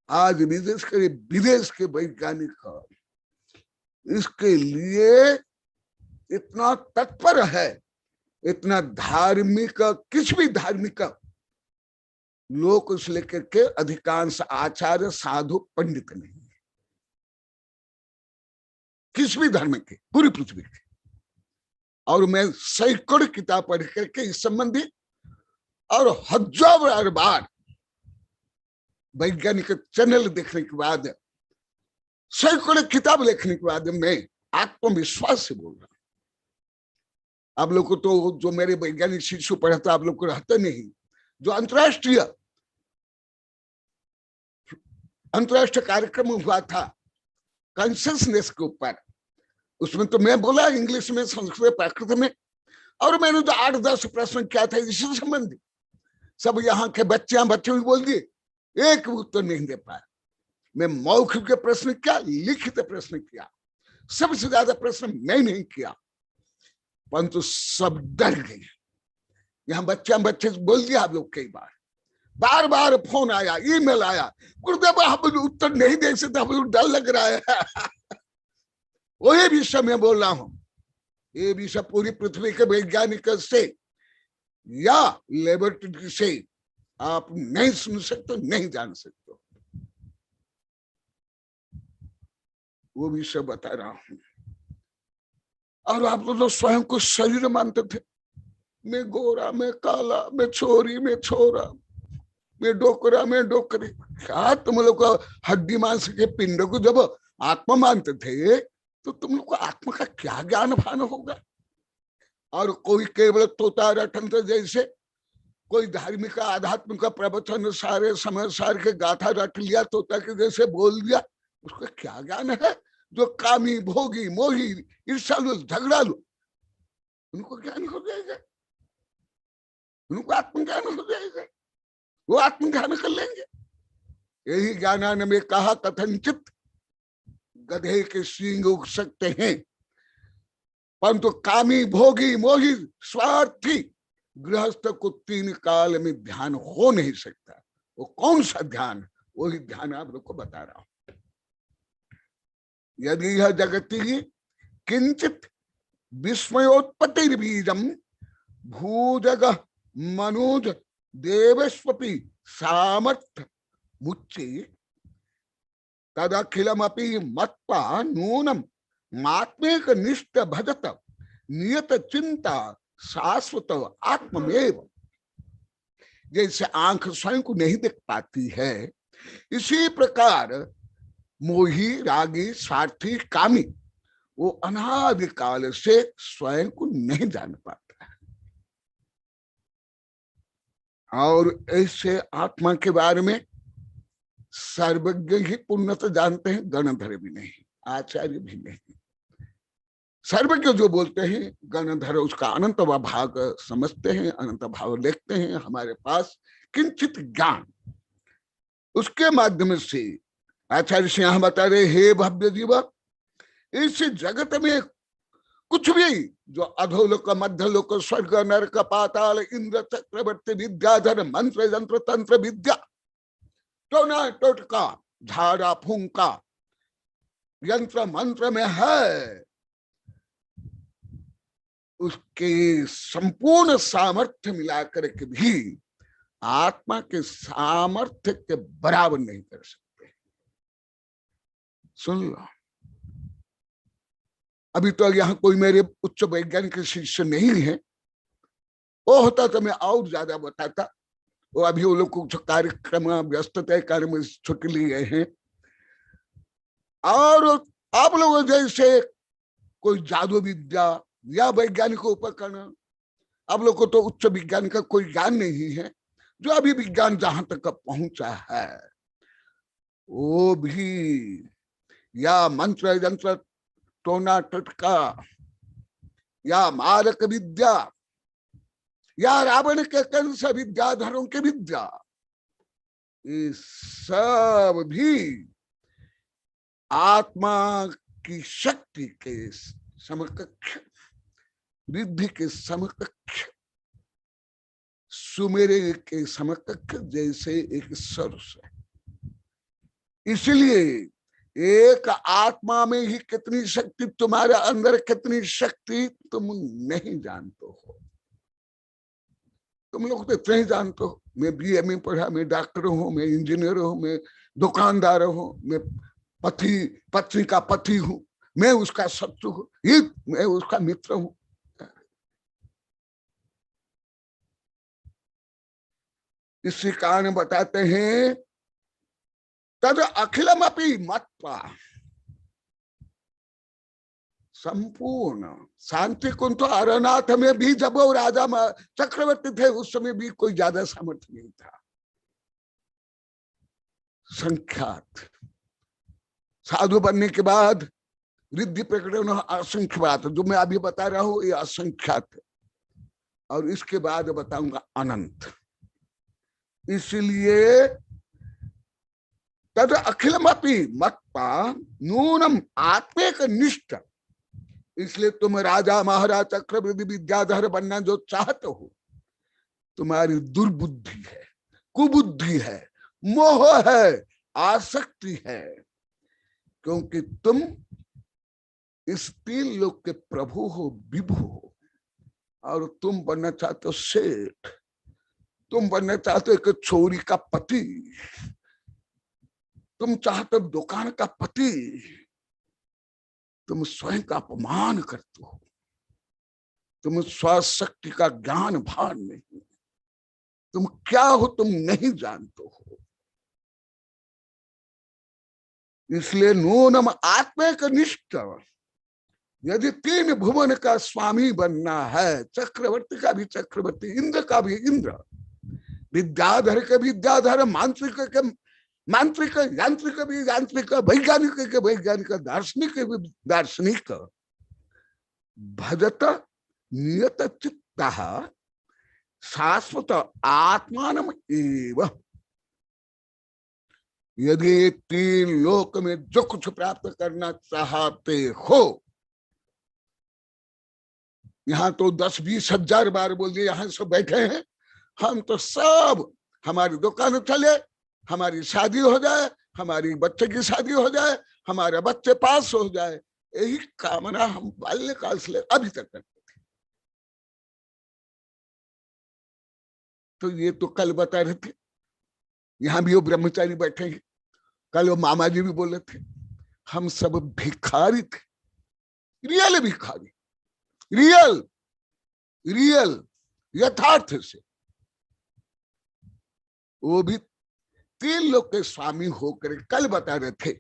आज विदेश के वैज्ञानिक इसके लिए इतना तत्पर है, इतना धार्मिक, किसी भी धार्मिक लोग से लेकर के अधिकांश आचार्य साधु पंडित नहीं है, किसी भी धर्म के, पूरी पृथ्वी के। और मैं सैकड़ों किताब पढ़ करके इस संबंधी, और 1000 बार वैज्ञानिक चैनल देखने के बाद, सैकड़ों किताब लिखने के बाद मैं आत्मविश्वास से बोल रहा हूं। आप लोग को तो जो मेरे वैज्ञानिक शिष्य पढ़ाता आप लोग को रहता नहीं, जो अंतरराष्ट्रीय कार्यक्रम हुआ था कॉन्शियसनेस के ऊपर, उसमें तो मैं बोला इंग्लिश में, संस्कृत, प्राकृत में, और मैंने जो 8-10 प्रश्न किया था इसी संबंधी, सब यहाँ के बच्चे भी बोल दिए, एक उत्तर नहीं दे पाया। मैं मौखिक के प्रश्न किया, लिखित प्रश्न किया, सबसे ज्यादा प्रश्न मैं नहीं किया, परंतु सब डर गए। यहाँ बच्चे बोल दिया आप लोग, कई बार बार फोन आया, ईमेल आया, गुरुदेव हम उत्तर नहीं दे सकते, हम डर लग रहा है। वही विषय मैं बोल रहा हूं, ये विषय पूरी पृथ्वी के वैज्ञानिक से या लेबोरेटरी से आप नहीं सुन सकते, नहीं जान सकते, वो विषय बता रहा हूं। और आप लोग स्वयं को शरीर मानते थे, मैं गोरा, मैं काला, मैं छोरी, मैं छोरा, मैं डोकरा, मैं डोकरी। क्या तुम लोग को हड्डी मांस के पिंड को जब आत्मा मानते थे तो तुम लोग को आत्मा का क्या ज्ञान भान होगा। और कोई केवल तोता रटंत्र जैसे कोई धार्मिक आध्यात्मिक प्रवचन सारे समय सार के गाथा रट लिया, तोता के जैसे बोल दिया, उसका क्या ज्ञान है। जो कामी, भोगी, मोही, ईर्ष्यालु, झगड़ालु, उनको ज्ञान हो जाएगा, उनको आत्मज्ञान हो जाएगा, वो आत्मज्ञान कर लेंगे। यही ज्ञानानंद में कहा, कथनचित गधे के सींग उग सकते हैं, परंतु कामी भोगी मोही स्वार्थी गृहस्थ को 3 काल में ध्यान हो नहीं सकता। वो कौन सा ध्यान? वही ध्यान आप लोग को बता रहा हूं। यदि यह जगति किंचित विस्मयोत्पत्ति बीजम भूजग मनोज देवस्वपि सामर्थ मुच्चे तदखिलमपि मत्पा नूनम मात्मेक निष्ठ भजत नियत चिंता शाश्वत आत्ममेव। जैसे आंख स्वयं को नहीं देख पाती है, इसी प्रकार मोही रागी स्वार्थी कामी वो अनादिकाल से स्वयं को नहीं जान पाता है। और ऐसे आत्मा के बारे में सर्वज्ञ ही पूर्णतः जानते हैं, गणधर भी नहीं, आचार्य भी नहीं। सर्वज्ञ जो बोलते हैं, गणधर उसका अनंत भाग समझते हैं, अनंत भाव देखते हैं। हमारे पास किंचित ज्ञान, उसके माध्यम से आचार्य से यहां बता रहे, हे भव्य जीव, इस जगत में कुछ भी जो अधोलोक, मध्यलोक, स्वर्ग, नरक, पाताल, इंद्र, चक्रवर्ती, विद्याधर, मंत्र, यंत्र, तंत्र विद्या, टोना टोटका, झाड़ा फूंका यंत्र मंत्र में है, उसके संपूर्ण सामर्थ्य मिलाकर के भी आत्मा के सामर्थ्य के बराबर नहीं कर सकते। सुन लो, अभी तो यहाँ कोई मेरे उच्च वैज्ञानिक शिष्य नहीं है, वो होता तो मैं और ज्यादा बताता। वो अभी वो लोग कुछ कार्यक्रम व्यस्तता कार्य में छुट्टी लिए हैं। और आप लोग जैसे कोई जादू विद्या या वैज्ञानिक उपकरण, आप लोग को तो उच्च विज्ञान का कोई ज्ञान नहीं है। जो अभी विज्ञान जहां तक पहुंचा है, वो भी या मंत्र यंत्र, टोना टटका, या मारक विद्या, या रावण के कंस विद्याधरों के विद्या, ये सब भी आत्मा की शक्ति के समकक्ष, रिद्धि के समकक्ष, सुमेरे के समकक्ष जैसे एक सरस है। इसलिए एक आत्मा में ही कितनी शक्ति, तुम्हारे अंदर कितनी शक्ति तुम नहीं जानते हो। तुम लोग तो इतना ही जानते हो, मैं BA में पढ़ा, मैं डॉक्टर हूं, मैं इंजीनियर हूं, मैं दुकानदार हूं, मैं पत्नी का पति हूं, मैं उसका शत्रु हूं, ये मैं उसका मित्र हूं। इसी कारण बताते हैं, तद अखिलम अपि मत्वा, संपूर्ण शांति कुंज तो अरनाथ में भी जब वो राजा चक्रवर्ती थे, उस समय भी कोई ज्यादा सामर्थ्य नहीं था। संख्यात साधु बनने के बाद रिद्धि प्रकट होना असंख्य बात, जो मैं अभी बता रहा हूं ये असंख्यात है, और इसके बाद बताऊंगा अनंत। इसलिए तद अखिलमपि मत्वा नूनम आत्मेक निष्ठ, इसलिए तुम राजा महाराज चक्रवर्ती विद्याधर बनना जो चाहते हो, तुम्हारी दुर्बुद्धि है, कुबुद्धि है, मोह है, आसक्ति है, क्योंकि तुम इस 3 लोक के प्रभु हो, विभु हो, और तुम बनना चाहते हो सेठ, तुम बनना चाहते हो एक छोरी का पति, तुम चाहते हो दुकान का पति, तुम स्वयं का अपमान करते हो, तुम स्वशक्ति का ज्ञान भान नहीं, तुम क्या हो तुम नहीं जानते हो। इसलिए नूनम आत्मिक निष्ठ, यदि 3 भुवन का स्वामी बनना है, चक्रवर्ती का भी चक्रवर्ती, इंद्र का भी इंद्र, विद्याधर के विद्याधर, मांत्रिक के मांत्रिक, यांत्रिक भी यांत्रिक, वैज्ञानिक के वैज्ञानिक, दार्शनिक के दार्शनिक, भजत नियत चित्तः शाश्वत आत्मानम एव। यदि 3 लोक में जो कुछ प्राप्त करना चाहते हो, यहाँ तो 10-20 हजार बार बोल दिए, यहाँ सब बैठे हैं, हम तो सब, हमारी दुकान चले, हमारी शादी हो जाए, हमारी बच्चे की शादी हो जाए, हमारे बच्चे पास हो जाए, यही कामना हम बाल्यकाल से अभी तक करते थे। तो ये तो कल बता रहे थे, यहाँ भी वो ब्रह्मचारी बैठे हैं, कल वो मामा जी भी बोले थे, हम सब भिखारी थे, रियल भिखारी, रियल यथार्थ से। वो भी 3 लोग के स्वामी होकर कल बता रहे थे,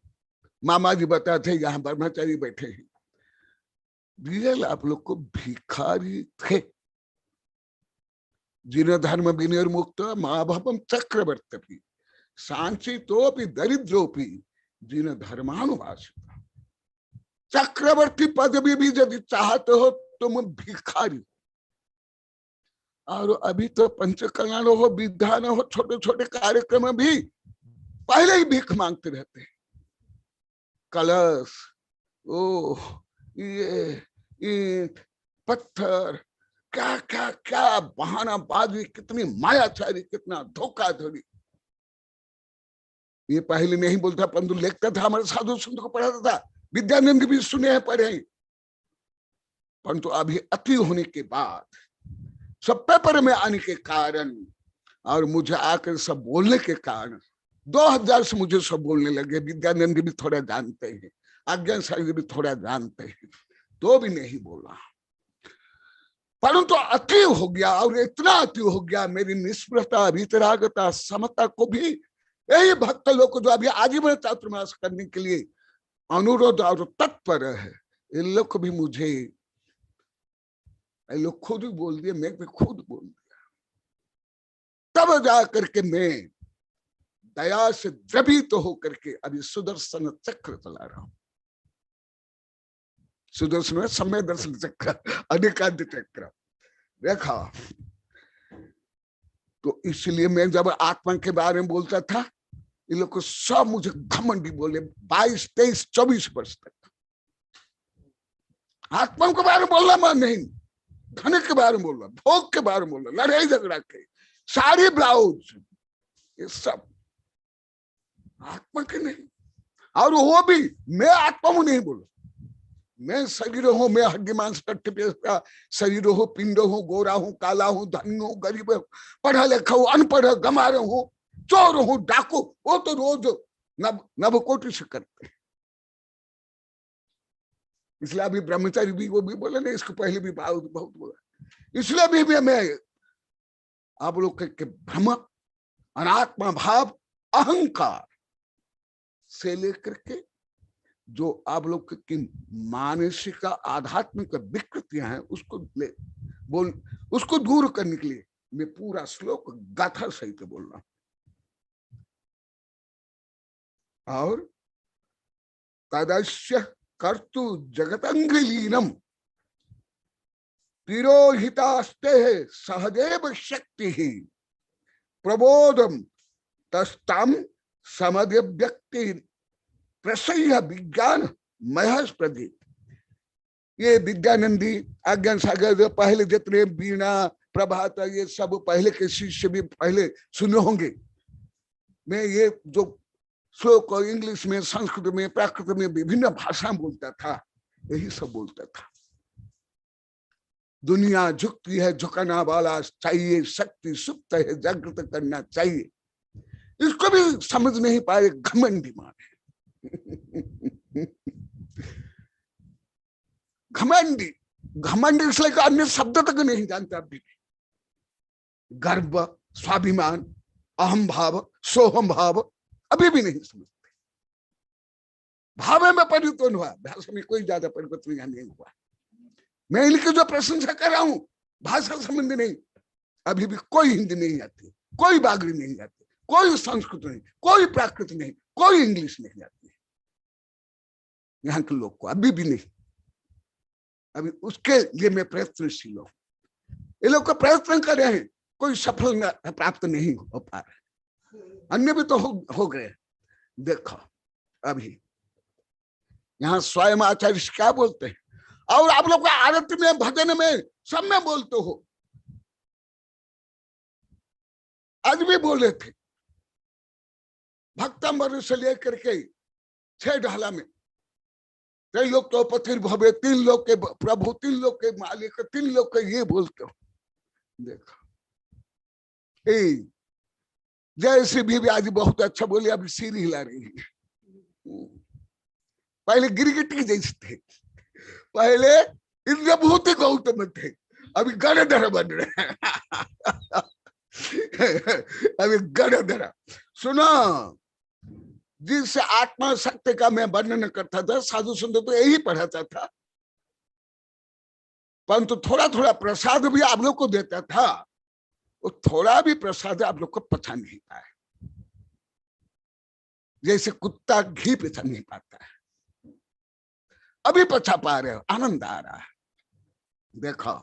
मामा जी बता थे, यहाँ ब्रह्मचारी बैठे हैं, रियल आप लोग को भिखारी थे। जिन धर्म विनिर्मुक्त महाभवम चक्रवर्ती सांचितोपि दरिद्रोपि जिन धर्मानुवासित। चक्रवर्ती पदवी भी यदि चाहते हो तुम भिखारी। और अभी तो पंचकल्याण हो, विधान हो, छोटे छोटे कार्यक्रम भी पहले ही भीख मांगते रहते हैं। कलश, ओ ये ईंट पत्थर, क्या क्या क्या बहानाबाजी, कितनी मायाचारी, कितना धोखाधड़ी। ये पहले नहीं बोलता, परंतु लिखता था, हमारे साधु संत को पढ़ाता था, विद्यानंद भी सुने हैं, पढ़े हैं। परंतु अभी अति होने के बाद, सब पेपर में आने के कारण और मुझे आकर सब बोलने के कारण 2000 से मुझे सब बोलने लगे। विद्यानंद भी थोड़ा जानते हैं, आज्ञा साहिब भी थोड़ा जानते हैं, तो भी नहीं बोला। परंतु अति हो गया, और इतना अति हो गया, मेरी निष्प्रता, वितरागता, समता को भी यही भक्त लोग जो अभी आजीवन चातुर्मास करने के लिए अनुरोध और तत्पर है, इन लोग को भी मुझे, लोग खुद ही बोल दिए, मैं भी खुद बोल दिया। तब जा करके मैं दया से द्रवित तो होकर के अभी सुदर्शन चक्र चला रहा हूं। सुदर्शन समय दर्शन चक्र, अनेकांत चक्र देखा। तो इसलिए मैं जब आत्मा के बारे में बोलता था, ये लोग को सब मुझे घमंडी बोले। 22, 23, 24 वर्ष तक आत्मा के बारे में बोलना मन नहीं, धन के बारे में बोलना, भोग के बारे में बोलना, लड़ाई झगड़ा के, साड़ी ब्लाउज, ये सब आत्मा के नहीं। और वो भी मैं आत्मा में नहीं बोला, मैं शरीर हूं, मैं हड्डी मांस का शरीर हूं, पिंड हूं, गोरा हूं, काला हूं, धनी हूं, गरीब हूं, पढ़ा लिखा हूं, अनपढ़, गमार हूं, चोर हूं, डाकू, वो तो रोज नवकोटि से करते। इसलिए अभी ब्रह्मचारी भी वो भी बोले नहीं, इसको पहले भी बहुत बोला। इसलिए भी मैं आप लोग के भ्रम, अनात्मा भाव, अहंकार से लेकर के जो आप लोग की मानसिक आध्यात्मिक विकृतियां हैं, उसको दूर करने के लिए मैं पूरा श्लोक गाथा सहित बोल रहा हूं। और तदस्य कर्तु जगतंगलीनम तिरोहितास्ते सहदेव शक्ति ही प्रबोधम तस्ताम समध्य व्यक्ति प्रसह्य विज्ञान महस प्रदीप। ये विद्यानंदी, आज्ञा सागर, पहले जितने वीणा, प्रभात, ये सब पहले के शिष्य भी पहले सुने होंगे। मैं ये जो श्लोक इंग्लिश में, संस्कृत में, प्राकृत में विभिन्न भाषा बोलता था, यही सब बोलता था। दुनिया झुकती है, झुकाना वाला चाहिए, शक्ति सुप्त है, जागृत करना चाहिए। इसको भी समझ नहीं पाए, घमंडी माने। घमंडी, घमंडी इसलिए अन्य शब्द तक नहीं जानता अभी। गर्व, स्वाभिमान, अहम भाव, सोहम भाव अभी भी नहीं समझते। भाव में परिवर्तन हुआ, भाषा में कोई ज्यादा परिवर्तन यहाँ नहीं हुआ। मैं इनकी जो प्रशंसा कर रहा हूं, भाषा संबंध नहीं, अभी भी कोई हिंदी नहीं आती, कोई बागड़ी नहीं आती, कोई संस्कृत नहीं, कोई प्राकृत नहीं, कोई इंग्लिश नहीं आती है यहाँ के लोग को, अभी भी नहीं। अभी उसके लिए मैं प्रयत्नशील हूं। ये लोग को प्रयत्न कर रहे हैं, कोई सफल प्राप्त नहीं हो पा रहा। अन्य भी तो हो गए, देखो अभी यहाँ स्वयं आचार्य क्या बोलते हैं, और आप लोग आरती में, भजन में, सब में बोलते हो। आज भी बोले थे भक्तंबर से लेकर के 6 ढाला में, कई लोग तो पथिर भवे, 3 लोग के प्रभु, 3 लोग के मालिक, 3 लोग के, ये बोलते हो। देखो जैसे भी आज बहुत अच्छा बोले, अभी सिर हिला रही है। पहले गिरगिटी जैसे थे, पहले इंद्रभूति गौतम थे, अभी गणधर बन रहे हैं। अभी गणधर। सुनो, जिस आत्मा शक्ति का मैं वर्णन करता था, साधु संत तो यही पढ़ाता था, परंतु थोड़ा थोड़ा प्रसाद भी आप लोग को देता था। वो थोड़ा भी प्रसाद आप लोग को पचा नहीं पाए, जैसे कुत्ता घी पचा नहीं पाता है, अभी पचा पा रहे हो, आनंद आ रहा है। देखो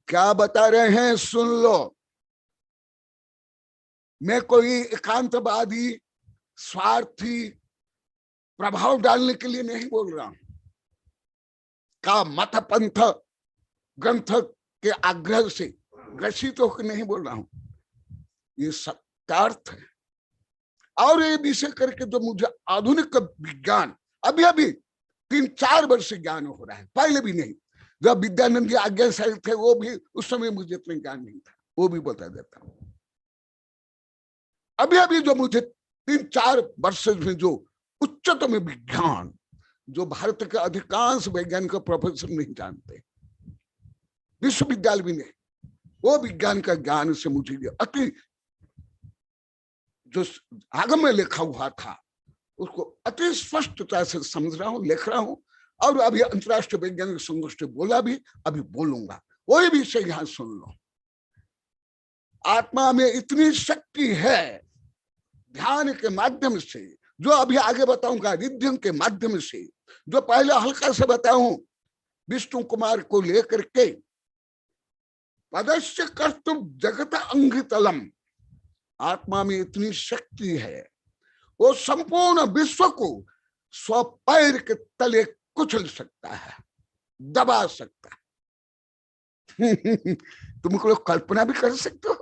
क्या बता रहे हैं, सुन लो। मैं कोई एकांतवादी, स्वार्थी, प्रभाव डालने के लिए नहीं बोल रहा हूं, का मत पंथ ग्रंथ के आग्रह से ग्रसित होकर नहीं बोल रहा हूं, ये सत्यार्थ है। और ये विषय करके जो मुझे आधुनिक विज्ञान अभी 3-4 वर्ष से ज्ञान हो रहा है, पहले भी नहीं। जब विद्यानंद जी आज्ञा साहिब थे, वो भी उस समय मुझे इतना ज्ञान नहीं था, वो भी बता देता हूं। अभी जो मुझे 3-4 वर्ष में जो उच्चतम विज्ञान, जो भारत के अधिकांश वैज्ञानिक प्रोफेसर नहीं जानते, विश्वविद्यालय भी नहीं, वो विज्ञान का ज्ञान से मुझे अति, जो आगम में लिखा हुआ था उसको अति स्पष्टता से समझ रहा हूं, लिख रहा हूं। और अभी अंतरराष्ट्रीय वैज्ञानिक संगोष्ठी बोला भी, अभी बोलूंगा, वही विषय यहां सुन लो। आत्मा में इतनी शक्ति है, ध्यान के माध्यम से, जो अभी आगे बताऊंगा, रिद्धि के माध्यम से, जो पहले हल्का से बताऊं, विष्णु कुमार को लेकर के, पदस्य कर्तुम जगत अंघ्रितलम, आत्मा में इतनी शक्ति है, वो संपूर्ण विश्व को स्वपैर के तले कुचल सकता है, दबा सकता है। तुम लोग कल्पना भी कर सकते हो,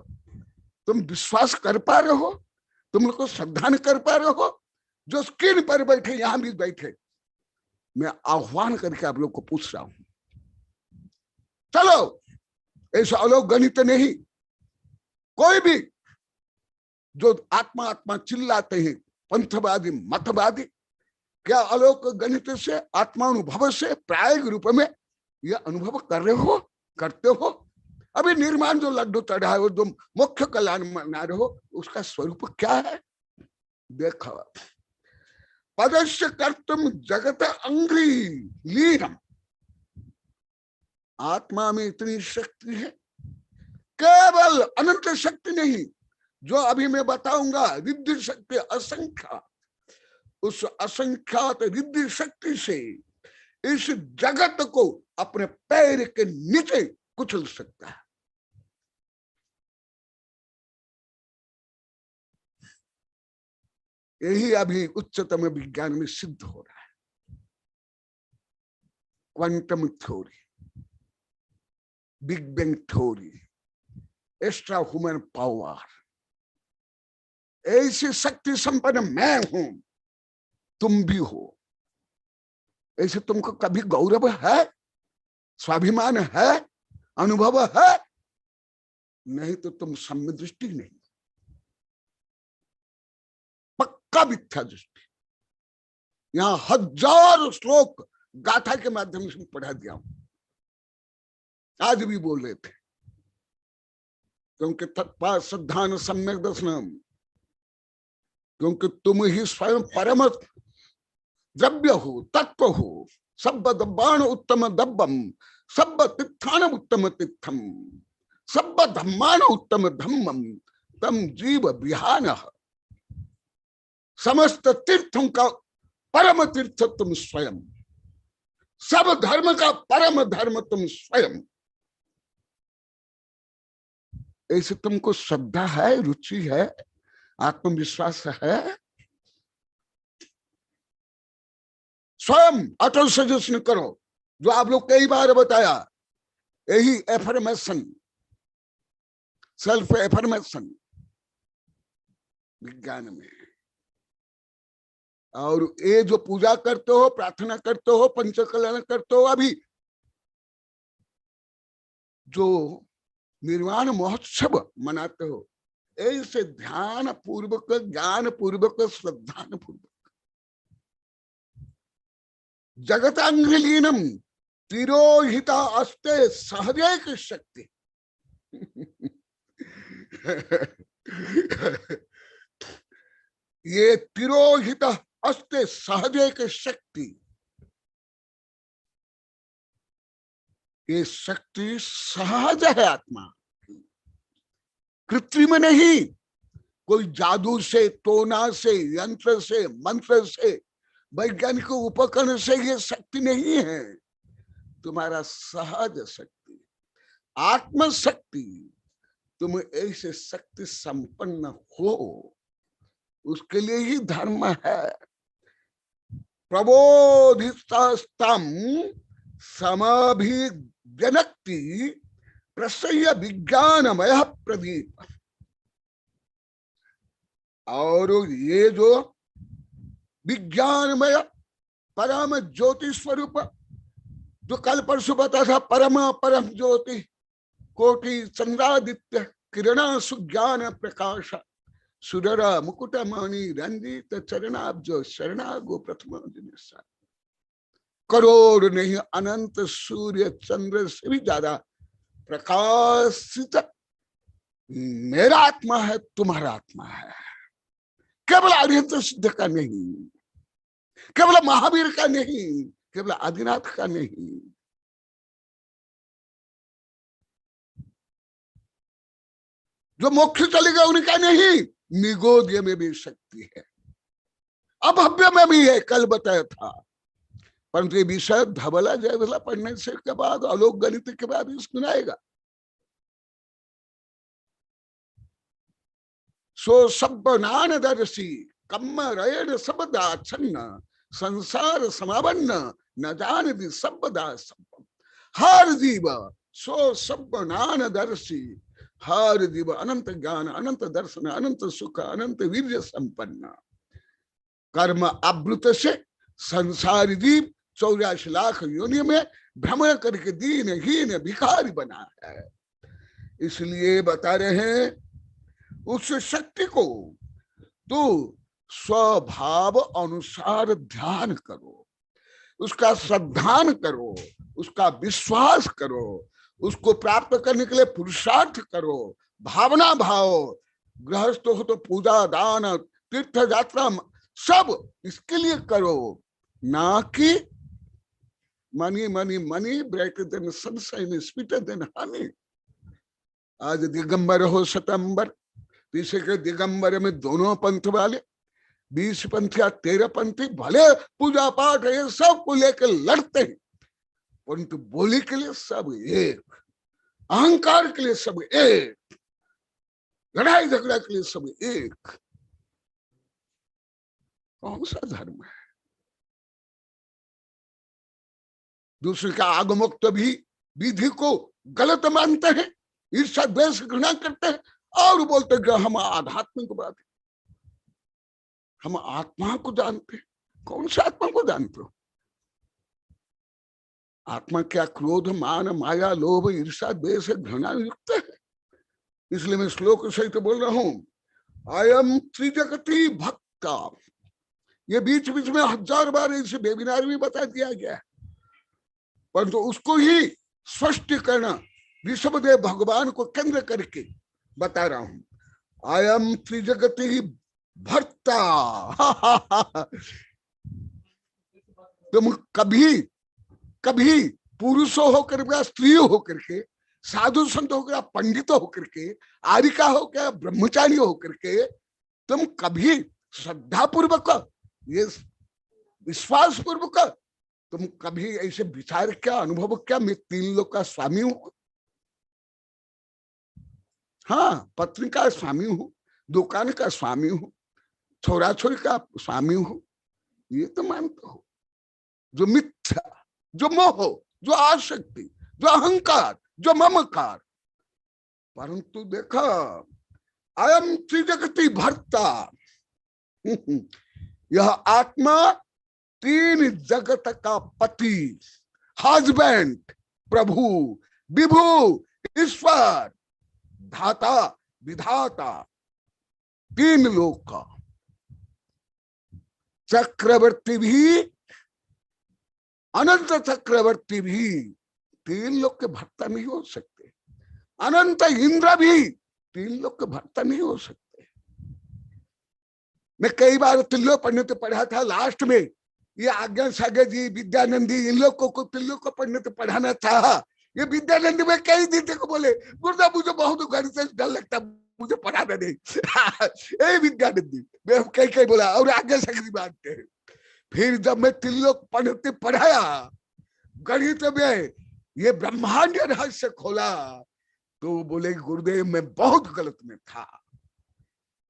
तुम विश्वास कर पा रहे हो, तुम लोग को श्रद्धा कर पा रहे हो, जो स्क्रीन पर बैठे, यहां भी बैठे, मैं आह्वान करके आप लोग को पूछ रहा हूं, चलो ऐसा अलौकिक गणित नहीं, कोई भी जो आत्मा आत्मा चिल्लाते हैं, पंथवादी, मतवादी, क्या अलौकिक गणित से, आत्मानुभव से प्रायोगिक रूप में यह अनुभव कर रहे हो, करते हो? अभी निर्माण जो लड्डू चढ़ा हो, जो मुख्य कल्याण मना रहे हो, उसका स्वरूप क्या है? देखो, पदस्य कर्तुम जगत अंघ्रि लीनम, आत्मा में इतनी शक्ति है, केवल अनंत शक्ति नहीं, जो अभी मैं बताऊंगा, रिद्धि शक्ति असंख्या, उस असंख्यात रिद्धि शक्ति से इस जगत को अपने पैर के नीचे कुचल सकता है। यही अभी उच्चतम विज्ञान में सिद्ध हो रहा है। Quantum theory, big bang theory, extra human power, ऐसी शक्ति संपन्न मैं हूं, तुम भी हो। ऐसे तुमको कभी गौरव है, स्वाभिमान है, अनुभव है? नहीं तो तुम सम्य दृष्टि नहीं, पक्का मिथ्या दृष्टि। यहां 1000 श्लोक गाथा के माध्यम से पढ़ा दिया हूं, आज भी बोल रहे थे, क्योंकि तत्पा श्रद्धान सम्यक दर्शनम, क्योंकि तुम ही स्वयं परम द्रव्य हो, तत्व हो। सब दब्बाण उत्तम दब्बम, सब तीर्थान उत्तम तीर्थम, सब धम्मान उत्तम धम्मम, तम जीव विहान। समस्त तीर्थों का परम तीर्थ तुम स्वयं, सब धर्म का परम धर्म तुम स्वयं। ऐसे तुमको श्रद्धा है, रुचि है, आत्मविश्वास है? स्वयं ऑटो सजेशन करो, जो आप लोग कई बार बताया, यही एफर्मेशन, सेल्फ एफर्मेशन विज्ञान में। और ये जो पूजा करते हो, प्रार्थना करते हो, पंचकल्याण करते हो, अभी जो निर्वाण महोत्सव मनाते हो, ऐसे ध्यान पूर्वक, ज्ञान पूर्वक, श्रद्धा पूर्वक, जगतांगलीनम तिरोहिता अस्ते सहजैक शक्ति। ये तिरोहित अस्ते सहजैक शक्ति, ये शक्ति सहज है आत्मा, कृत्रिम नहीं, कोई जादू से, टोना से, यंत्र से, मंत्र से, वैज्ञानिक उपकरण से ये शक्ति नहीं है। तुम्हारा सहज शक्ति, आत्म शक्ति, तुम ऐसे शक्ति संपन्न हो, उसके लिए ही धर्म है। प्रबोधितस्तम समभिव्यनक्ति प्रसह्य विज्ञानमय प्रदीप। और ये जो विज्ञानमय परम ज्योति स्वरूप, जो कल परसों बता था, परम ज्योति, कोटि चंद्रादित्य किरणा सुज्ञान प्रकाश, सुरर मुकुट मणि रंजित चरणाब्ज शरणागो प्रथम दिनेश। करोड़ नहीं, अनंत सूर्य चंद्र से भी ज्यादा प्रकाशित मेरा आत्मा है, तुम्हारा आत्मा है। केवल आर्यंत सिद्ध का नहीं, केवल महावीर का नहीं, केवल आदिनाथ का नहीं, जो मोक्ष चलेगा उनका नहीं, निगोद्य में भी शक्ति है, अभव्य में भी है, कल बताया था। परंतु ये विषय धबला जयवला पढ़ने से के बाद, आलोक गणित के बाद ही सुनाएगा। सो सब्बनान दर्शी कम्मरेण सबदाच्छन्न संसार समावन्न न जानति सबदा सब। हर जीव सो सब्बनान दर्शी, हर जीव अनंत ज्ञान, अनंत दर्शन, अनंत सुख, अनंत वीर्य संपन्न, कर्म आवृत से संसारी जीव 84 लाख योनि में भ्रमण करके दीन हीन भिखारी बना है। इसलिए बता रहे हैं, उस शक्ति को तो स्वभाव अनुसार ध्यान करो, उसका श्रद्धान करो, उसका विश्वास करो, उसको प्राप्त करने के लिए पुरुषार्थ करो, भावना भाव। गृहस्थ हो तो पूजा दान तीर्थ यात्रा सब इसके लिए करो, ना कि money money money brighter then sunshine sweeter than Honey. आज दिगंबर हो सितंबर, पीछे के दिगंबर में दोनों पंथ वाले 20 पंथी या 13 पंथी भले पूजा पाठ ये सब को लेकर लड़ते हैं, परंतु बोली के लिए सब एक, अहंकार के लिए सब एक, लड़ाई झगड़ा के लिए सब एक। कौन सा धर्म है? दूसरे का आगमोक्त भी विधि को गलत मानते हैं, ईर्ष्या द्वेष घृणा करते हैं और बोलते हैं हम आध्यात्मिक बात है, हम आत्मा को जानते हैं। कौन सा आत्मा को जानते हो? आत्मा क्या क्रोध मान माया लोभ ईर्ष्या द्वेष घृणा युक्त है। इसलिए मैं श्लोक सहित बोल रहा हूं, अयम त्रिजगति भक्ता। ये बीच बीच में 1000 बार इसे वेबिनार में बता दिया गया है, परंतु उसको ही स्पष्टीकरण ऋषभदेव भगवान को केंद्र करके बता रहा हूं। अयम त्रिजगति भर्ता। तुम कभी कभी पुरुष होकर के, स्त्री होकर के, साधु संत होकर, पंडित होकर के, आरिका होकर, ब्रह्मचारी होकर के, तुम कभी श्रद्धा पूर्वक, ये विश्वास पूर्वक तुम कभी ऐसे विचार क्या, अनुभव क्या, मैं 3 लोक का स्वामी हूं, हाँ पत्नी का स्वामी हूं, दुकान का स्वामी हूं, छोरा छोरी का स्वामी हूं, ये तो मानते हो। जो मिथ्या, जो मोह, जो आसक्ति, जो अहंकार, जो ममकार। परंतु देखो, अयम त्रिजगति भर्ता, यह आत्मा तीन जगत का पति, हस्बैंड, प्रभु, विभु, ईश्वर, धाता, विधाता, तीन लोक का चक्रवर्ती भी, अनंत चक्रवर्ती भी तीन लोक के भर्ता नहीं हो सकते। अनंत इंद्र भी तीन लोक के भर्ता नहीं हो सकते। मैं कई बार त्रिलोक पढ़ने तो पढ़ा था, लास्ट में ये आज्ञा सागर जी, विद्यानंदी, इन लोग को त्रिलोक को पढ़ने तो पढ़ाना था। ये विद्यानंदी में कई दिन को बोले, गुरुदेव मुझे बहुत घर से डर लगता, मुझे पढ़ाना नहीं। ए विद्यानंदी, मैं कई बोला, और आज्ञा सागर जी मानते हैं। फिर जब मैं त्रिलोक पढ़ते पढ़ाया गणित में, ये ब्रह्मांड रहस्य खोला, तो बोले गुरुदेव मैं बहुत गलत में था।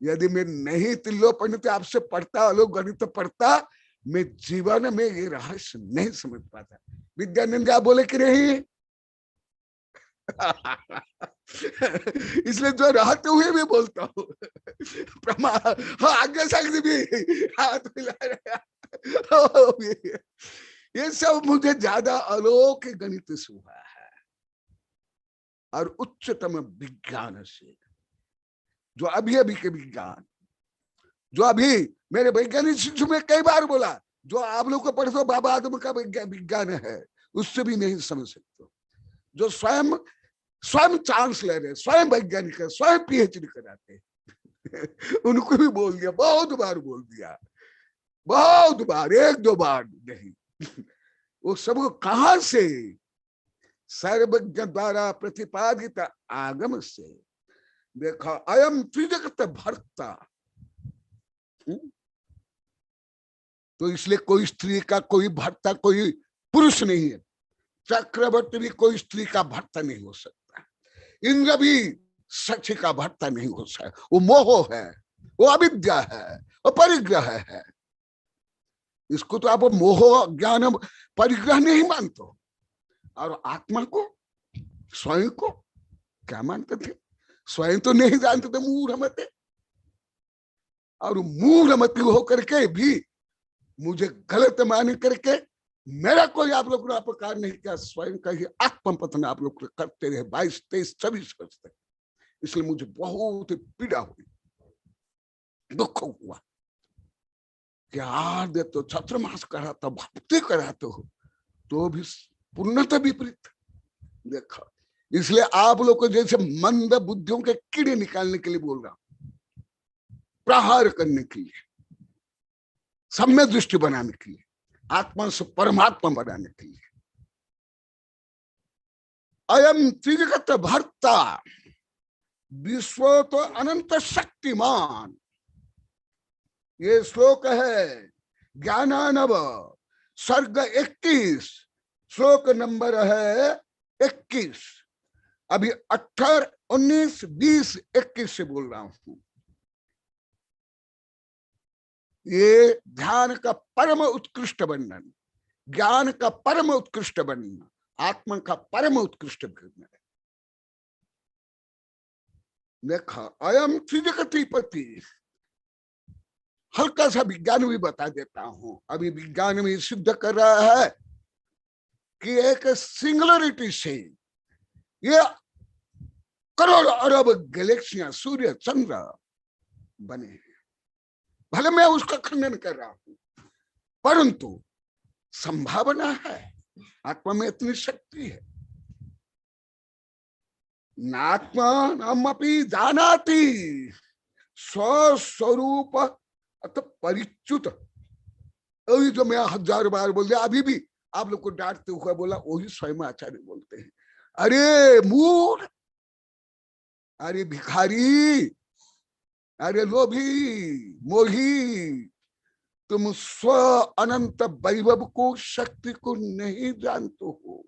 यदि मैं नहीं त्रिलोक पढ़ते आपसे पढ़ता, लोग गणित पढ़ता, मैं जीवन में ये रहस्य नहीं समझ पाता। विद्यानंद आप बोले कि नहीं? इसलिए जो रहते हुए भी बोलता हूँ। आज्ञा सागर भी हाथ मिला रहा। ये सब मुझे ज्यादा अलौकिक गणित से हुआ है और उच्चतम विज्ञान से, जो अभी अभी के विज्ञान, जो अभी मेरे वैज्ञानिक शिक्षु में कई बार बोला, जो आप लोग को पढ़ते हो बाबा आदम का विज्ञान है, उससे भी नहीं समझ सकते। जो स्वयं चांसलर है, स्वयं वैज्ञानिक है, स्वयं पीएचडी कराते हैं, उनको भी बोल दिया, बहुत बार बोल दिया, बहुत बार, एक दो बार नहीं। वो सब कहां से? सर्वज्ञ द्वारा प्रतिपादित आगम से। देखा, अयम त्रिजगत भर्ता। तो इसलिए कोई स्त्री का कोई भर्ता, कोई पुरुष नहीं है। चक्रवर्ती भी कोई स्त्री का भर्ता नहीं हो सकता। इंद्र भी साक्षी का भर्ता नहीं हो सकता। वो मोह है, वो अविद्या है, वो परिग्रह है। इसको तो आप मोह, ज्ञान, परिग्रह नहीं मानते। और आत्मा को, स्वयं को क्या मानते थे? स्वयं तो नहीं जानते थे, मूढ़मते। और मूढ़मती होकर के भी मुझे गलत मान करके मेरा कोई आप लोग ने अपकार नहीं किया, स्वयं का ही आत्मपतन आप लोग करते रहे 22, 23, 24 वर्ष तक। इसलिए मुझे बहुत पीड़ा हुई, दुख हुआ कि यार तो छत्रमास कराता, भक्ति कराते हो तो भी पूर्णतः विपरीत। देखा, इसलिए आप लोग को जैसे मंद बुद्धियों के कीड़े निकालने के लिए बोल रहा हूं, प्रहार करने के लिए, सम्यक दृष्टि बनाने के लिए, आत्मा से परमात्मा बनाने के लिए। अयम त्रिजगत भर्ता विश्व तो अनंत शक्तिमान। ये श्लोक है ज्ञानानव सर्ग 21, श्लोक नंबर है 21। अभी 18, 19, 20, 21 से बोल रहा हूं। ये ध्यान का परम उत्कृष्ट वर्णन, ज्ञान का परम उत्कृष्ट वर्णन, आत्मा का परम उत्कृष्ट वर्णन। देखा, अयम त्रिजगतिपति। हल्का सा विज्ञान भी बता देता हूं। अभी विज्ञान में सिद्ध कर रहा है कि एक सिंगुलरिटी से ये करोड़ अरब गैलेक्सियां, सूर्य, चंद्र बने हैं। भले मैं उसका खंडन कर रहा हूं, परंतु संभावना है, आत्मा में इतनी शक्ति है। नात्मानमपि जानाति स्वस्वरूप अत परिच्युत। अभी जो मैं 1000 बार बोल दिया, अभी भी आप लोग को डांटते हुए बोला, वही स्वयं आचार्य बोलते हैं। अरे मूढ़, अरे भिखारी, अरे लोभी, मोही, तुम स्व अनंत वैभव को, शक्ति को नहीं जानते हो।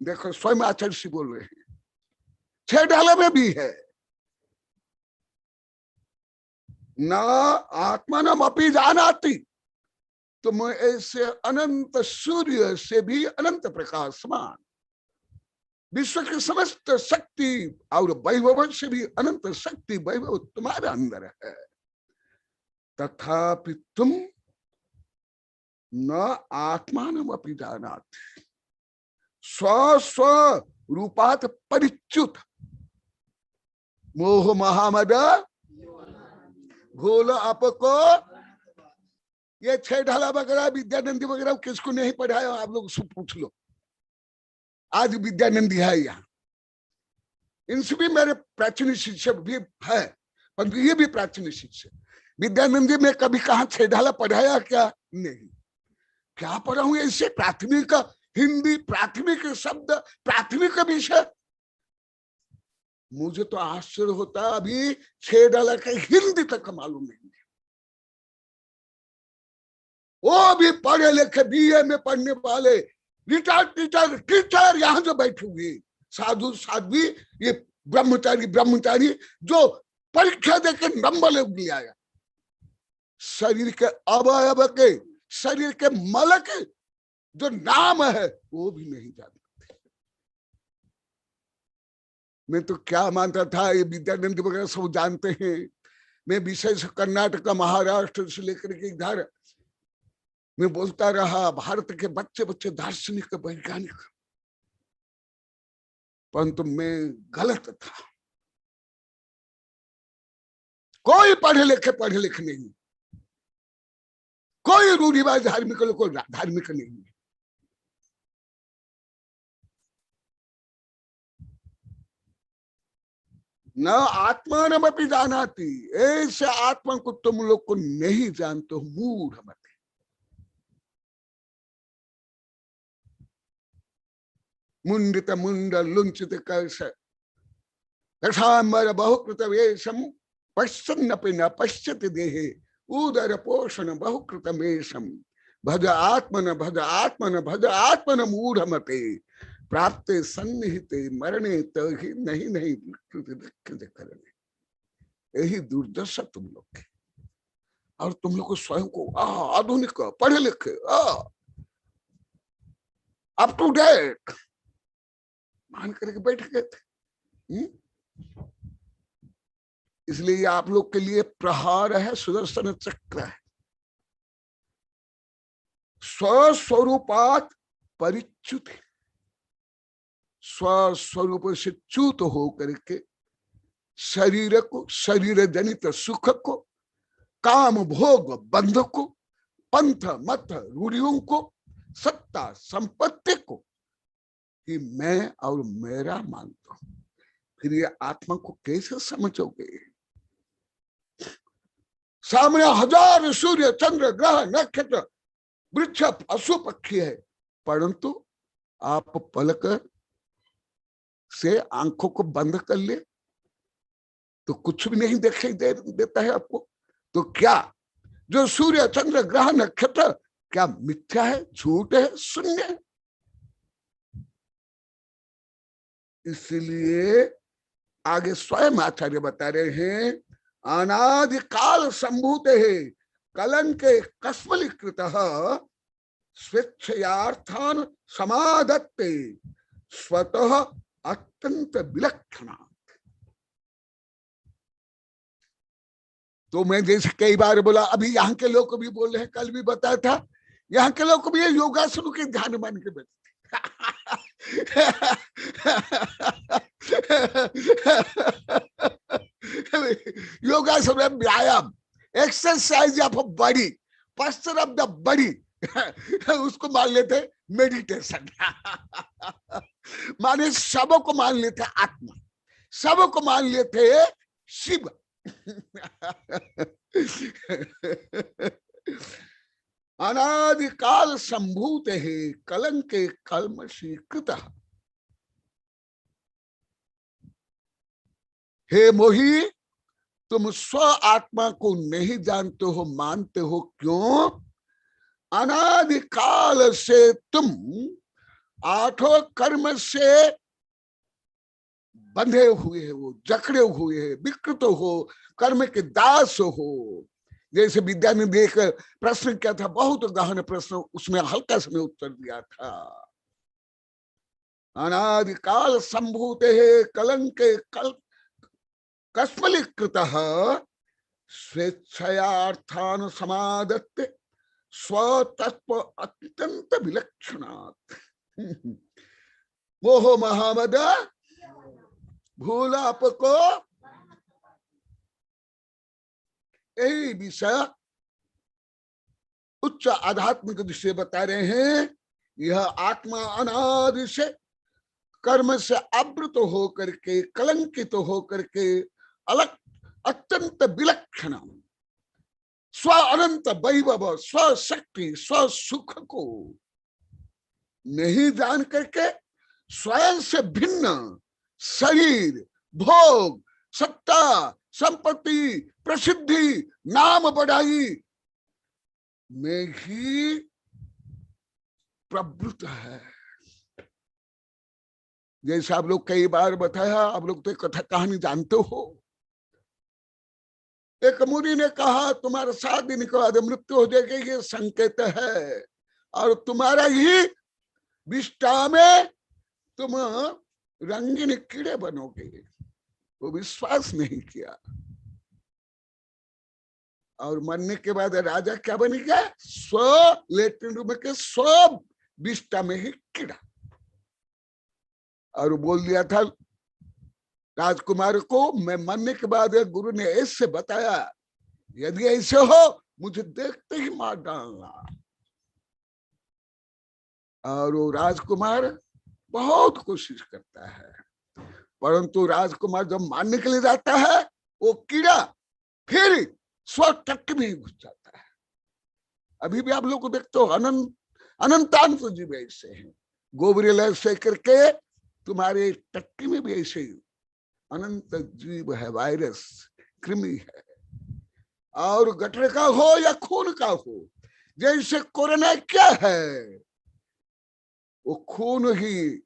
देखो, स्वयं आचार्य से बोल रहे हैं। 6 डाला में भी है। न आत्मानम अपि जानाति, तुम ऐसे अनंत सूर्य से भी अनंत प्रकाशमान, विश्व की समस्त शक्ति और वैभव से भी अनंत शक्ति वैभव तुम्हारे अंदर है, तथापि तुम न आत्मानम अपि जानाति, स्व स्व रूपात परिच्युत मोह महामद घोल आपको। ये छह ढाला वगैरह विद्यानंदी वगैरह किसको नहीं पढ़ाया, आप लोग सब पूछ लो। आज विद्यानंदी है यहाँ, इनसे भी मेरे प्राचीन शिष्य भी है, परंतु ये भी प्राचीन शिष्य। विद्यानंदी में कभी कहा छह ढाला पढ़ाया क्या? नहीं। क्या पढ़ा हूं इससे? प्राथमिक हिंदी, प्राथमिक शब्द, प्राथमिक विषय। मुझे तो आश्चर्य होता, अभी छह ढाला का हिंदी तक मालूम नहीं है। वो भी पढ़े लिखे बीए में पढ़ने वाले रिटायर्ड टीचर यहाँ जो बैठे हुए साधु साध्वी, ये ब्रह्मचारी जो परीक्षा देकर नंबर ले आया, शरीर के अवयव के, शरीर के मल के जो नाम है वो भी नहीं जानते। मैं तो क्या मानता था ये विद्यानंद वगैरह सब जानते हैं। मैं विशेष कर्नाटक, महाराष्ट्र से लेकर के इधर मैं बोलता रहा, भारत के बच्चे दार्शनिक वैज्ञानिक, परंतु मैं गलत था। कोई पढ़े लिखे नहीं, कोई रूढ़िवादी धार्मिक लोग धार्मिक नहीं है। न आत्मानमपि जानाति, ऐसे आत्मा को तुम लोग को नहीं जानते हो, मूढ़ मत। मुंडित मुंड लुंचित कर्ष कषांबर बहुकृत वेशम पश्यन्नपि न पश्यति देहे उदर पोषण बहुकृत वेशम भज आत्मन भज आत्मन भज आत्मन मूढ़मते प्राप्ते सन्निहिते मरणे तहि नहीं नहीं करने। यही दुर्दशा तुम लोग की। और तुम लोग को स्वयं को आधुनिक, पढ़े लिखे, अप टू डेट मान करके बैठ गए थे। इसलिए आप लोग के लिए प्रहार है, सुदर्शन चक्र है। स्वस्वरूपात परिच्युत, स्वस्वरूप से च्युत हो करके शरीर को, शरीर जनित सुख को, काम भोग बंध को, पंथ मत रूढ़ियों को, सत्ता संपत्ति को कि मैं और मेरा मानता हूं, फिर ये आत्मा को कैसे समझोगे? सामने हजार सूर्य चंद्र ग्रह नक्षत्र वृक्ष पशु पक्षी है, परंतु आप पलक से आंखों को बंद कर ले तो कुछ भी नहीं दिखाई देता है आपको। तो क्या जो सूर्य चंद्र ग्रह नक्षत्र क्या मिथ्या है, झूठ है, शून्य है? इसलिए आगे स्वयं आचार्य बता रहे हैं, अनादि काल संभूत है कलंक कस्मलीकृत स्वेच्छयार्थान समादत्ते स्वतः अत्यंत विलक्षण। तो मैं जैसे कई बार बोला, अभी यहाँ के लोग को भी बोल रहे हैं, कल भी बताया था, यहाँ के लोग को भी योगासन के ध्यान मान के बैठे योगासन व्यायाम, exercise of body, posture of the body, उसको मान लेते मेडिटेशन। माने सबों को मान लेते आत्मा, सबों को मान लेते शिव। अनादिकाल संभूत है कलंके कल्मषीकृत। हे मोही, तुम स्व आत्मा को नहीं जानते हो, मानते हो, क्यों? अनादिकाल से तुम आठों कर्म से बंधे हुए हो, जकड़े हुए हैं, विकृत हो, कर्म के दास हो। जैसे विद्यानिधि एक प्रश्न किया था, बहुत गहन प्रश्न, उसमें हल्का समय उत्तर दिया था। अनादिकाल संभूते कलंके कस्मलीकृत स्वेच्छयार्थान समादत्ते स्वतत्व अत्यंत विलक्षणात्। मोह महामद भूलाप को, यही विषय उच्च आध्यात्मिक दृष्टि बता रहे हैं। यह आत्मा अनादि से कर्म से आवृत होकर के, कलंकित होकर के, अलग अत्यंत विलक्षण स्व अनंत वैभव, स्व शक्ति, स्व सुख को नहीं जान करके स्वयं से भिन्न शरीर, भोग, सत्ता, संपत्ति, प्रसिद्धि, नाम बढ़ाई में ही प्रवृत्त है। जैसे आप लोग कई बार बताया, आप लोग तो कथा कहानी जानते हो। एक मुनि ने कहा तुम्हारा 7 दिन के बाद मृत्यु हो जाएगी, ये संकेत है, और तुम्हारा ही विष्ठा में तुम रंगीन कीड़े बनोगे। वो विश्वास नहीं किया, और मरने के बाद राजा क्या बन गया? स्व लेटरिन रूम के स्व विष्ठा में ही कीड़ा। और बोल दिया था राजकुमार को, मैं मरने के बाद गुरु ने ऐसे बताया, यदि ऐसे हो मुझे देखते ही मार डालना। और वो राजकुमार बहुत कोशिश करता है, परंतु राजकुमार जब मारने के लिए जाता है, वो कीड़ा फिर स्वटक में घुस जाता है। अभी भी आप लोग को देखते हो, अनंतांत जीव ऐसे हैं। गोबरेल ऐसे करके तुम्हारे टक्की में भी ऐसे ही अनंत जीव है, वायरस, कृमि है। और गटर का हो या खून का हो, जैसे कोरोना क्या है, वो खून ही,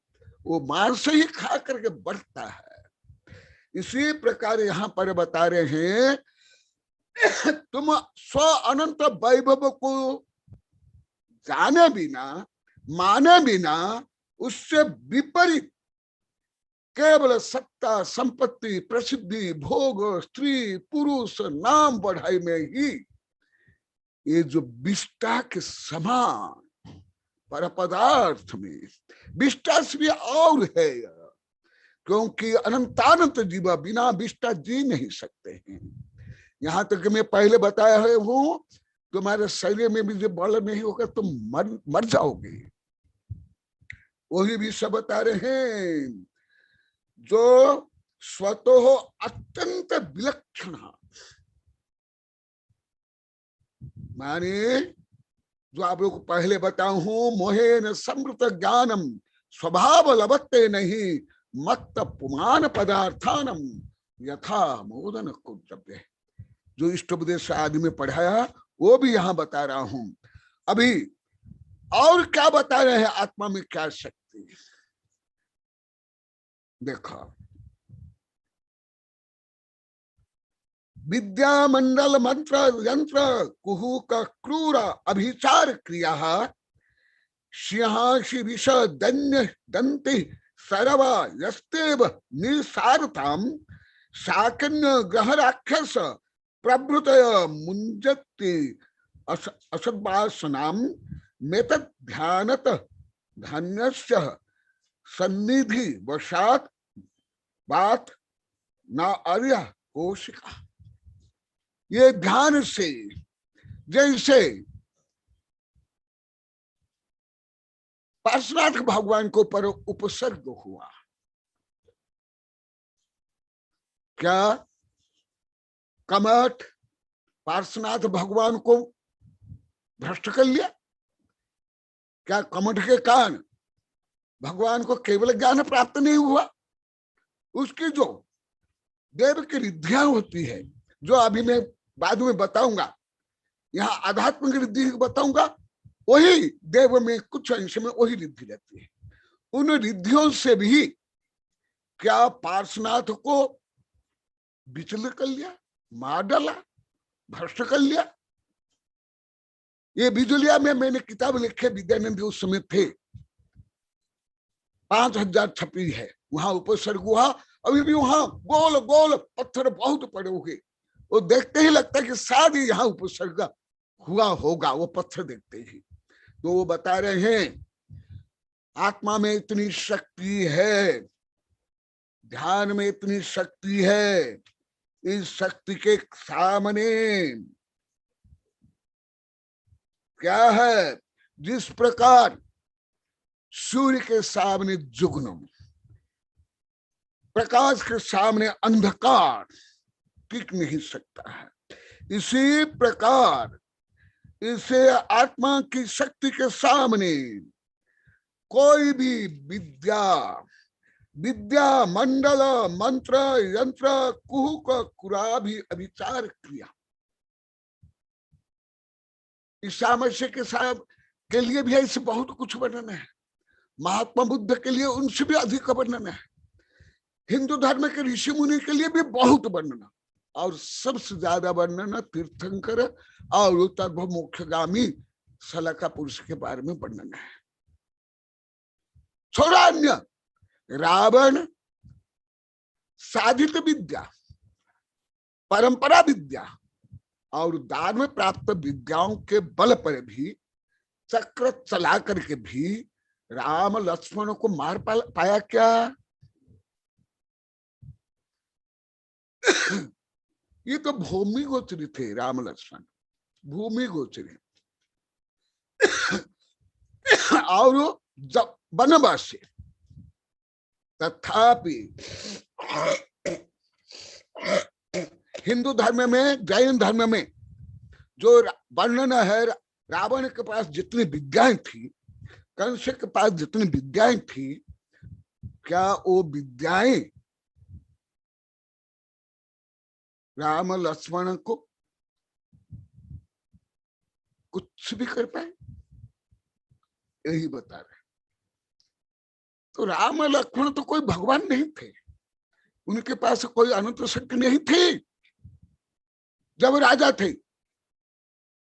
वो मांस ही खा करके बढ़ता है। इसी प्रकार यहाँ पर बता रहे हैं, तुम स्व अनंत वैभव को जाने बिना, माने बिना, उससे विपरीत केवल सत्ता, संपत्ति, प्रसिद्धि, भोग, स्त्री, पुरुष, नाम बढ़ाई में ही ये जो विष्ठा के समान पर पदार्थ में विष्ठा से भी और है, क्योंकि अनंतानंत जीवा बिना विष्ठा जी नहीं सकते हैं। यहाँ तक मैं पहले बताया है हूं, तुम्हारे शरीर में भी जो बल नहीं होगा तुम मर जाओगे। वही भी सब बता रहे हैं, जो स्वतः अत्यंत विलक्षण, माने जो आप लोग को पहले बताऊं हूं, मोहेन समृत ज्ञानम स्वभाव लभते नहीं मत्त पुमान पदार्थानम यथा मोदन कुद्रव्य। जो इष्टोपदेश आदि में पढ़ाया वो भी यहाँ बता रहा हूं। अभी और क्या बता रहे हैं, आत्मा में क्या शक्ति। देखो, विद्या मंडल मंत्र यंत्र कुहू का क्रूर अभिचार क्रिया सिंहासी विष दन्य दंति सरवा यस्तेव निसारताम शाकन्य ग्रह राक्षस प्रभृतय मुंजति असद्वासनाम मेतद ध्यानत धन्यस्य सन्निधि वशात बात न अर्य कोशिका। ये ध्यान से जैसे पार्श्वनाथ भगवान को पर उपसर्ग हुआ, क्या कमठ पार्श्वनाथ भगवान को भ्रष्ट कर लिया? क्या कमठ के कारण भगवान को केवल ज्ञान प्राप्त नहीं हुआ? उसकी जो देव की रिद्धियां होती है, जो अभी मैं बाद में बताऊंगा, यहाँ आध्यात्मिक रिद्धि बताऊंगा, वही देव में कुछ अंश में वही रिद्धि रहती है। उन रिद्धियों से भी क्या पार्श्वनाथ को विचलित कर लिया, मार डाला, भ्रष्ट कर लिया? ये बिजुलिया में मैंने किताब लिखे, विद्यानंद उस समय थे, 5000 छपी है, वहां उपसर्ग हुआ। अभी भी वहां गोल गोल पत्थर बहुत पड़े हुए, वो देखते ही लगता है कि शायद यहाँ उपसर्ग हुआ होगा, वो पत्थर देखते ही। तो वो बता रहे हैं आत्मा में इतनी शक्ति है, ध्यान में इतनी शक्ति है, इस शक्ति के सामने क्या है? जिस प्रकार सूर्य के सामने जुगनू, प्रकाश के सामने अंधकार टिक नहीं सकता है, इसी प्रकार इसे आत्मा की शक्ति के सामने कोई भी विद्या मंडल मंत्र यंत्र कुहुक कुरा भी अभिचार किया। इस सामर्थ्य के साथ के लिए भी ऐसे बहुत कुछ वर्णन है, महात्मा बुद्ध के लिए उनसे भी अधिक वर्णन है, हिंदू धर्म के ऋषि मुनि के लिए भी बहुत वर्णन, और सबसे ज्यादा वर्णन तीर्थंकर और उत्तरभव मोक्षगामी सलका पुरुष के बारे में वर्णन है। छोड़ा अन्य, रावण साधित विद्या, परंपरा विद्या और दान में प्राप्त विद्याओं के बल पर भी चक्र चला करके भी राम लक्ष्मण को मार पाया क्या? ये तो भूमि गोचरी थे राम लक्ष्मण, भूमि गोचरी। और जब वनवासी, तथापि हिंदू धर्म में, जैन धर्म में जो वर्णन है, रावण के पास जितनी विद्याएं थी, कंस के पास जितनी विद्याएं थी, क्या वो विद्याएं राम लक्ष्मण को कुछ भी कर पाए? यही बता रहे। तो राम लक्ष्मण तो कोई भगवान नहीं थे, उनके पास कोई अनंत शक्ति नहीं थी जब राजा थे।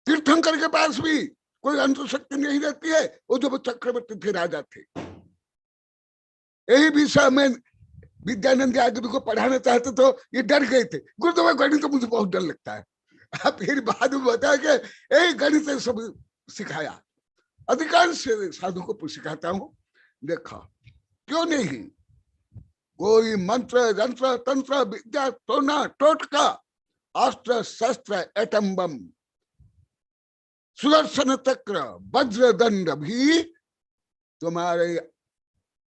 तीर्थंकर के पास भी कोई अनंत शक्ति नहीं रहती है, वो जब चक्रवर्ती थे, राजा थे। यही विषय में विद्यानंद आदि को पढ़ाना चाहते तो ये डर गए थे, गुरुदेव गणित तो मुझे बहुत डर लगता है। फिर बाद में बताया कि यही गणित सब सिखाया, अधिकांश साधु को सिखाता हूँ। देखा क्यों नहीं, कोई मंत्र यंत्र तंत्र विद्या टोना टोटका अस्त्र शस्त्र एटम बम सुदर्शन चक्र वज्र दंड भी तुम्हारे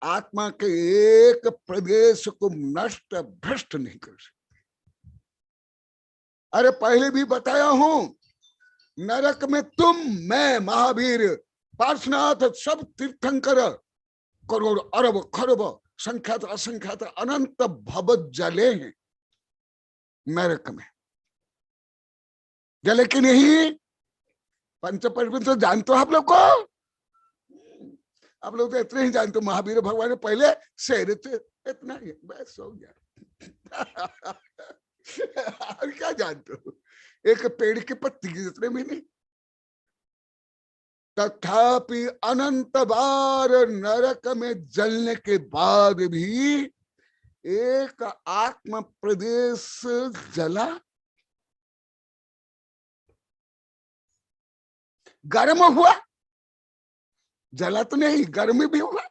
आत्मा के एक प्रदेश को नष्ट भ्रष्ट नहीं कर सकते। अरे पहले भी बताया हूं, नरक में तुम, मैं, महावीर, पार्श्वनाथ, सब तीर्थंकर, करोड़ अरब खरब संख्यात असंख्यात अनंत भव जले हैं नरक में। जले कि नहीं? पंच परमेश्वर तो जानते हो आप लोग को, आप लोग तो इतने ही जानते हो, महावीर भगवान ने पहले शेर थे, इतना ही बस हो गया। और क्या जानते हो, एक पेड़ की पत्ती की जितने भी नहीं। तथापि अनंत बार नरक में जलने के बाद भी एक आत्म प्रदेश जला, गर्म हुआ, जला तो नहीं, गर्म भी हुआ।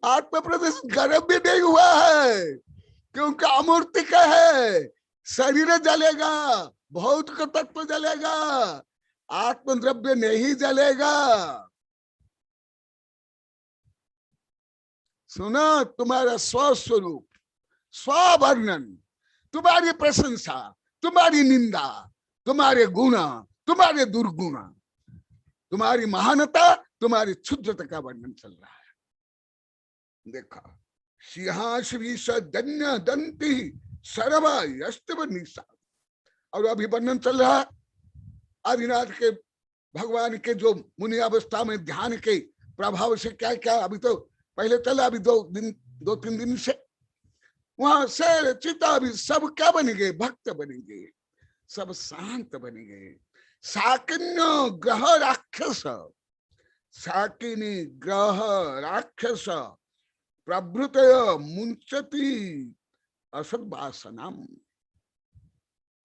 आत्म प्रदेश गर्म भी नहीं हुआ है, क्योंकि अमूर्ति का है। शरीर जलेगा, भौतिक तत्व जलेगा, आत्म द्रव्य नहीं जलेगा। सुना, तुम्हारा स्वस्वरूप, स्ववर्णन, तुम्हारी प्रशंसा, तुम्हारी निंदा, तुम्हारे गुना, तुम्हारे दुर्गुणा, तुम्हारी महानता, तुम्हारी क्षुद्रता का वर्णन चल रहा है। देखा, सिंहासवीस दन्य दंती सर्वा यस्तव निशा, और अभी वर्णन चल रहा है आदिनाथ के भगवान के जो मुनि अवस्था में ध्यान के प्रभाव से क्या क्या, अभी तो पहले चला अभी 2-3 दिन से, वहां से चिता भी सब क्या बनेंगे, भक्त बनेंगे, सब शांत बनेंगे। साकिन्य ग्रह राक्षस, साकिनी ग्रह राक्षस प्रभृतय मुंचती असद वासनाम।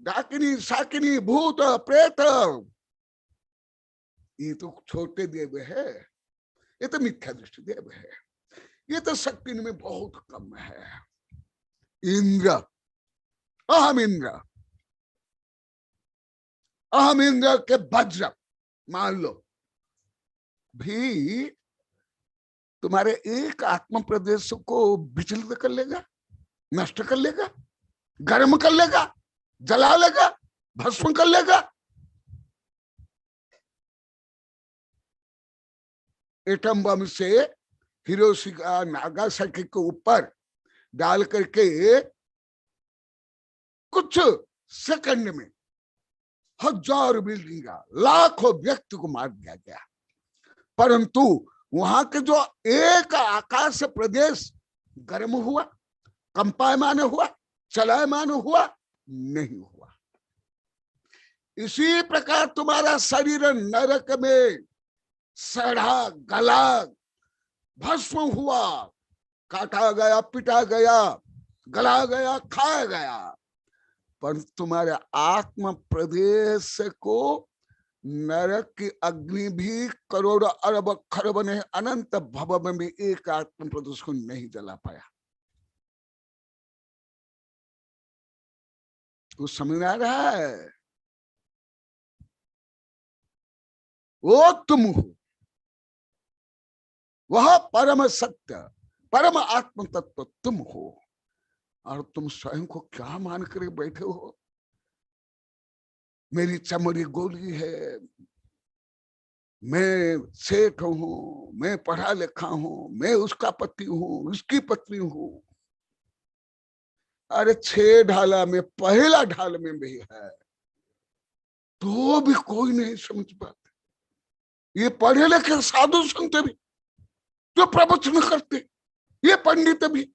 डाकिनी साकिनी भूत प्रेत ये तो छोटे देव है, ये तो मिथ्या दृष्टि देव है, ये तो शक्ति में बहुत कम है। इंद्र, अहम इंद्र, अहम इंद्र के वज्र मान लो भी तुम्हारे एक आत्म प्रदेश को विचलित कर लेगा, नष्ट कर लेगा, गर्म कर लेगा, जला लेगा, भस्म कर लेगा। एटम बम से हिरोशिमा नागासाकी के ऊपर डाल करके कुछ सेकंड में हजारों बिल्डिंग, लाखों व्यक्ति को मार दिया गया, परंतु वहां के जो एक आकाश प्रदेश गर्म हुआ, कंपायमान हुआ, चलायमान हुआ नहीं हुआ। इसी प्रकार तुम्हारा शरीर नरक में सड़ा गला भस्म हुआ, काटा गया, पिटा गया, गला गया, खाया गया, पर तुम्हारे आत्म प्रदेश को नरक की अग्नि भी करोड़ अरब खरब ने अनंत भव में भी एक आत्म प्रदेश को नहीं जला पाया। तो समझ आ रहा है, वो तुम हो, वह परम सत्य परम आत्म तत्व तुम हो, और तुम स्वयं को क्या मान कर बैठे हो। मेरी चमड़ी गोली है, मैं सेठ हूं, मैं पढ़ा लिखा हूं, मैं उसका पति हूं, उसकी पत्नी हूं। अरे 6 ढाला में पहला ढाल में भी है, तो भी कोई नहीं समझ पाते। ये पढ़े लिखे साधु संत भी जो प्रवचन करते, ये पंडित भी,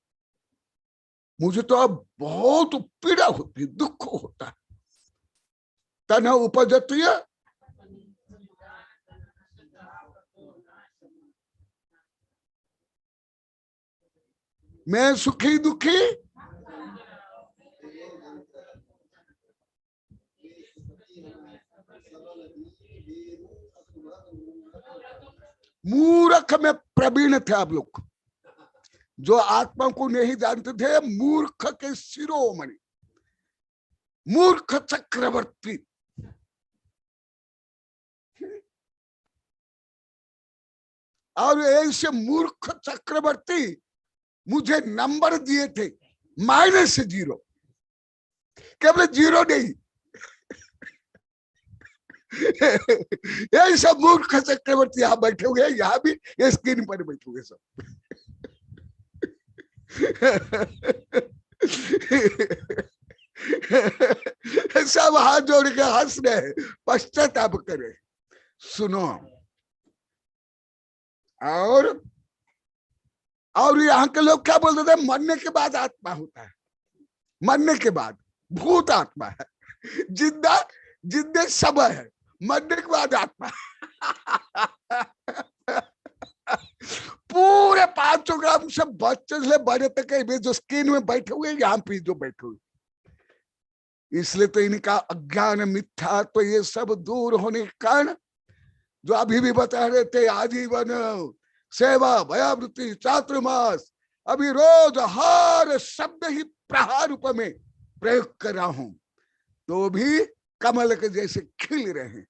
मुझे तो अब बहुत पीड़ा होती, दुख होता है। तन उपजती है, मैं सुखी दुखी मूर्ख में प्रवीण थे आप लोग, जो आत्मा को नहीं जानते थे। मूर्ख के शिरोमणि, मूर्ख चक्रवर्ती, और ऐसे मूर्ख चक्रवर्ती मुझे नंबर दिए थे -0, केवल 0 नहीं। ये सब मूर्ख चक्रवर्ती यहाँ बैठे हुए हैं, यहाँ भी ये स्क्रीन पर बैठे हुए सब। सब हाथ जोड़ के हंस रहे, पश्चाताप करे। सुनो, और यहाँ के लोग क्या बोलते थे, मरने के बाद आत्मा होता है, मरने के बाद भूत आत्मा है, जिंदा जिंदे सब है, मरने के बाद आत्मा। पूरे 500 ग्राम से बच्चे से बड़े तक जो स्क्रीन में बैठे हुए, यहाँ पे जो बैठे हुए, इसलिए तो इनका अज्ञान मिथ्या तो ये सब दूर होने के कारण, जो अभी भी बता रहे थे आजीवन सेवा भयावृत्ति चातुर्मास, अभी रोज हर शब्द ही प्रहार रूप में प्रयोग कर रहा हूं, तो भी कमल के जैसे खिल रहे हैं,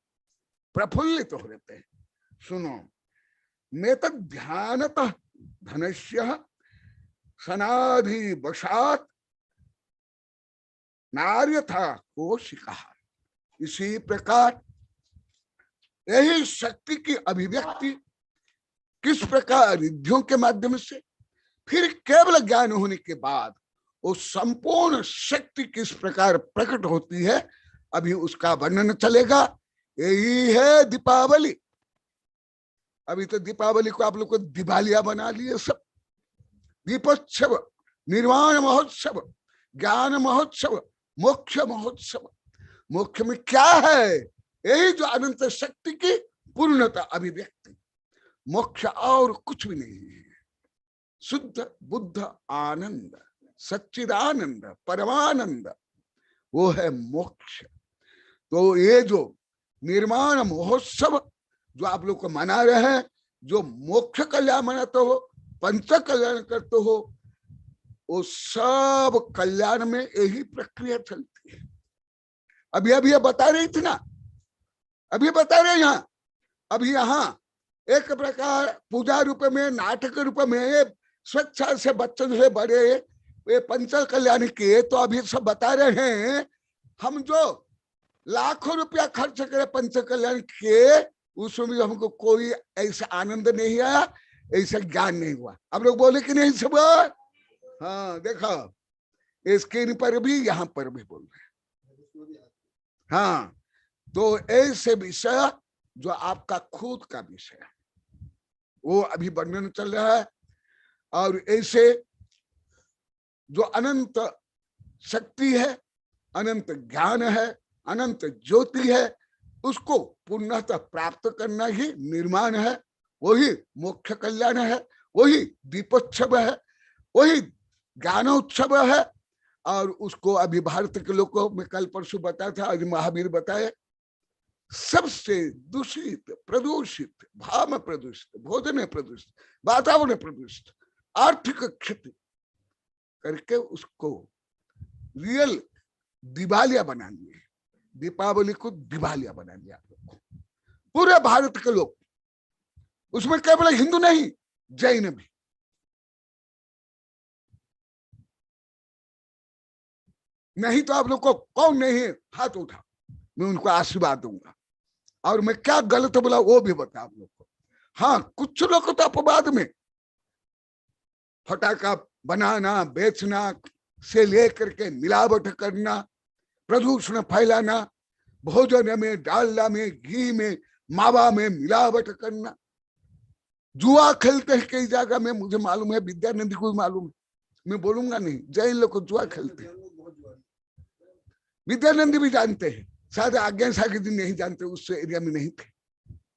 प्रफुल्लित हो रहते हैं। सुनो, नेत ध्यानतः धनस्य सनाधि वशात नार्यथा कोशिका। इसी प्रकार यही शक्ति की अभिव्यक्ति किस प्रकार रिद्धियों के माध्यम से, फिर केवल ज्ञान होने के बाद वो संपूर्ण शक्ति किस प्रकार प्रकट होती है, अभी उसका वर्णन चलेगा। यही है दीपावली। अभी तो दीपावली को आप लोग को दिवालिया बना लिए सब, दीपोत्सव, निर्वाण महोत्सव, ज्ञान महोत्सव, मोक्ष महोत्सव। मोक्ष में क्या है? यही जो अनंत शक्ति की पूर्णता अभिव्यक्ति। मोक्ष और कुछ भी नहीं है। शुद्ध बुद्ध आनंद, सच्चिदानंद, परमानंद, वो है मोक्ष। तो ये जो निर्माण महोत्सव जो आप लोग को मना रहे हैं, जो मोक्ष कल्याण मनाते हो, पंच कल्याण करते हो, वो सब कल्याण में यही प्रक्रिया चलती है। अभी अभी ये बता रही थी ना, अभी बता रहे यहाँ, अभी यहाँ एक प्रकार पूजा रूप में, नाटक रूप में स्वेच्छा से बच्चों से बड़े ये पंच कल्याण किए। तो अभी सब बता रहे हैं हम जो लाखों रुपया खर्च करे पंच कल्याण किए, उसमें भी हमको कोई ऐसा आनंद नहीं आया, ऐसा ज्ञान नहीं हुआ। अब लोग बोले कि नहीं सब? हाँ देखो, स्क्रीन पर भी यहाँ पर भी बोल रहे हैं। हाँ, तो ऐसे विषय जो आपका खुद का विषय है वो अभी वर्णन चल रहा है। और ऐसे जो अनंत शक्ति है, अनंत ज्ञान है, अनंत ज्योति है, उसको पुनः प्राप्त करना ही निर्माण है, वही मोक्ष कल्याण है, वही दीपोत्सव है, वही ज्ञानोत्सव है। और उसको अभी भारत के लोगों में कल परसों बताया था, आज महावीर बताए, सबसे दूषित, प्रदूषित, भाव प्रदूषित, भोजन प्रदूषित, वातावरण प्रदूषित, आर्थिक क्षति करके उसको रियल दिवालिया बना लिए। दीपावली को दिवालिया बना लिया आप लोग को, पूरे भारत के लोग। उसमें केवल हिंदू नहीं, जैन भी। नहीं तो आप लोग को कौन नहीं है हाथ उठा, मैं उनको आशीर्वाद दूंगा। और मैं क्या गलत बोला वो भी बता आप लोग को। हाँ, कुछ लोग तो अपवाद में फटाका बनाना, बेचना से लेकर के मिलावट करना, प्रदूषण फैलाना, भोजन में, डालडा में, घी में, मावा में मिलावट करना, जुआ खेलते हैं कई जगह में, मुझे मालूम है, विद्यानंद को भी मालूम है, मैं बोलूंगा नहीं, जैन लोग को जुआ खेलते हैं, विद्यानंद भी जानते हैं, शायद आज्ञा सागर जी नहीं जानते, उस एरिया में नहीं थे,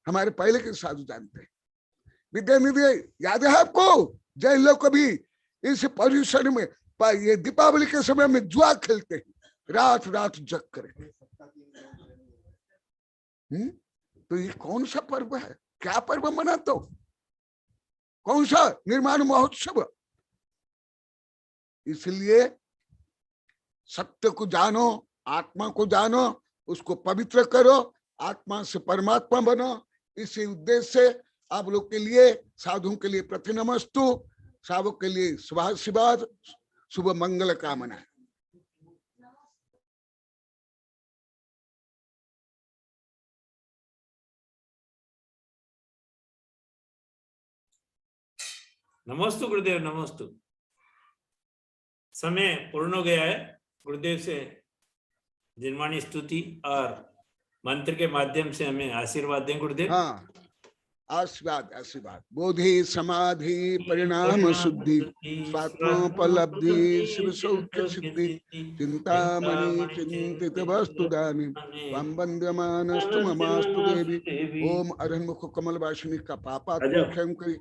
हमारे पहले के साधु जानते हैं। विद्यानंद याद है आपको? जैन लोग को भी इस परिसर में ये दीपावली के समय में जुआ खेलते हैं, रात रात जग करे। तो ये कौन सा पर्व है? क्या पर्व मनाते हो? कौन सा निर्माण महोत्सव? इसलिए सत्य को जानो, आत्मा को जानो, उसको पवित्र करो, आत्मा से परमात्मा बनो। इसी उद्देश्य से आप लोग के लिए, साधुओं के लिए प्रतिनमस्तु, साधुओं के लिए शुभाशीर्वाद, शुभ मंगल कामना। नमस्तु गुरुदेव, नमस्तु। समय पूर्ण हो गया है। गुरुदेव से जिनवाणी स्तुति और मंत्र के माध्यम से हमें आशीर्वाद दें गुरुदेव। हाँ, आशीर्वाद आशीर्वाद। बोधि समाधि परिणाम शुद्धि, स्वात्मोपलब्धि शिव सौख्य सिद्धि, चिंतामणि चिंतित वस्तु दानी, त्वं वन्द्यमानस्तु ममास्तु देवी। ओम अरहन्मुख कमल वासिनी का पापा क्षम करी,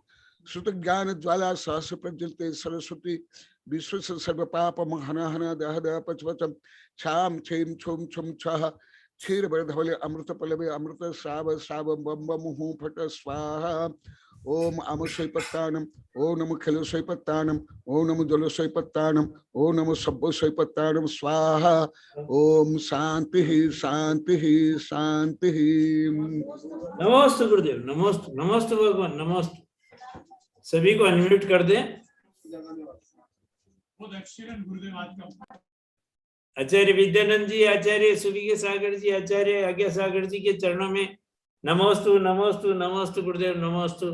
श्रुत ज्ञान ज्वाला सहस्र प्रज्वलते सरस्वती, विश्व सर्व पाप हन हन दह दह पचवचम, छाम छेम छुम छुम छह, क्षीर बरधवले अमृत पलवे अमृत श्राव श्राव बम बम हूं फट स्वाहा। ओम अम स्वैपत्तानम, ओम नमो खिलो स्वैपत्तानम, ओम नमो जलो स्वैपत्तानम, ओम नमो सब्बो स्वैपत्तानम स्वाहा। ओम शांति ही शांति ही शांति ही। नमस्ते गुरुदेव, नमस्ते, नमस्ते भगवान, नमस्ते। सभी को अनम्यूट कर दें। आचार्य विद्यानंद जी, आचार्य सूर्य सागर जी, आचार्य आज्ञा सागर जी के चरणों में नमोस्तु नमोस्तु नमोस्तु गुरुदेव, नमोस्तु।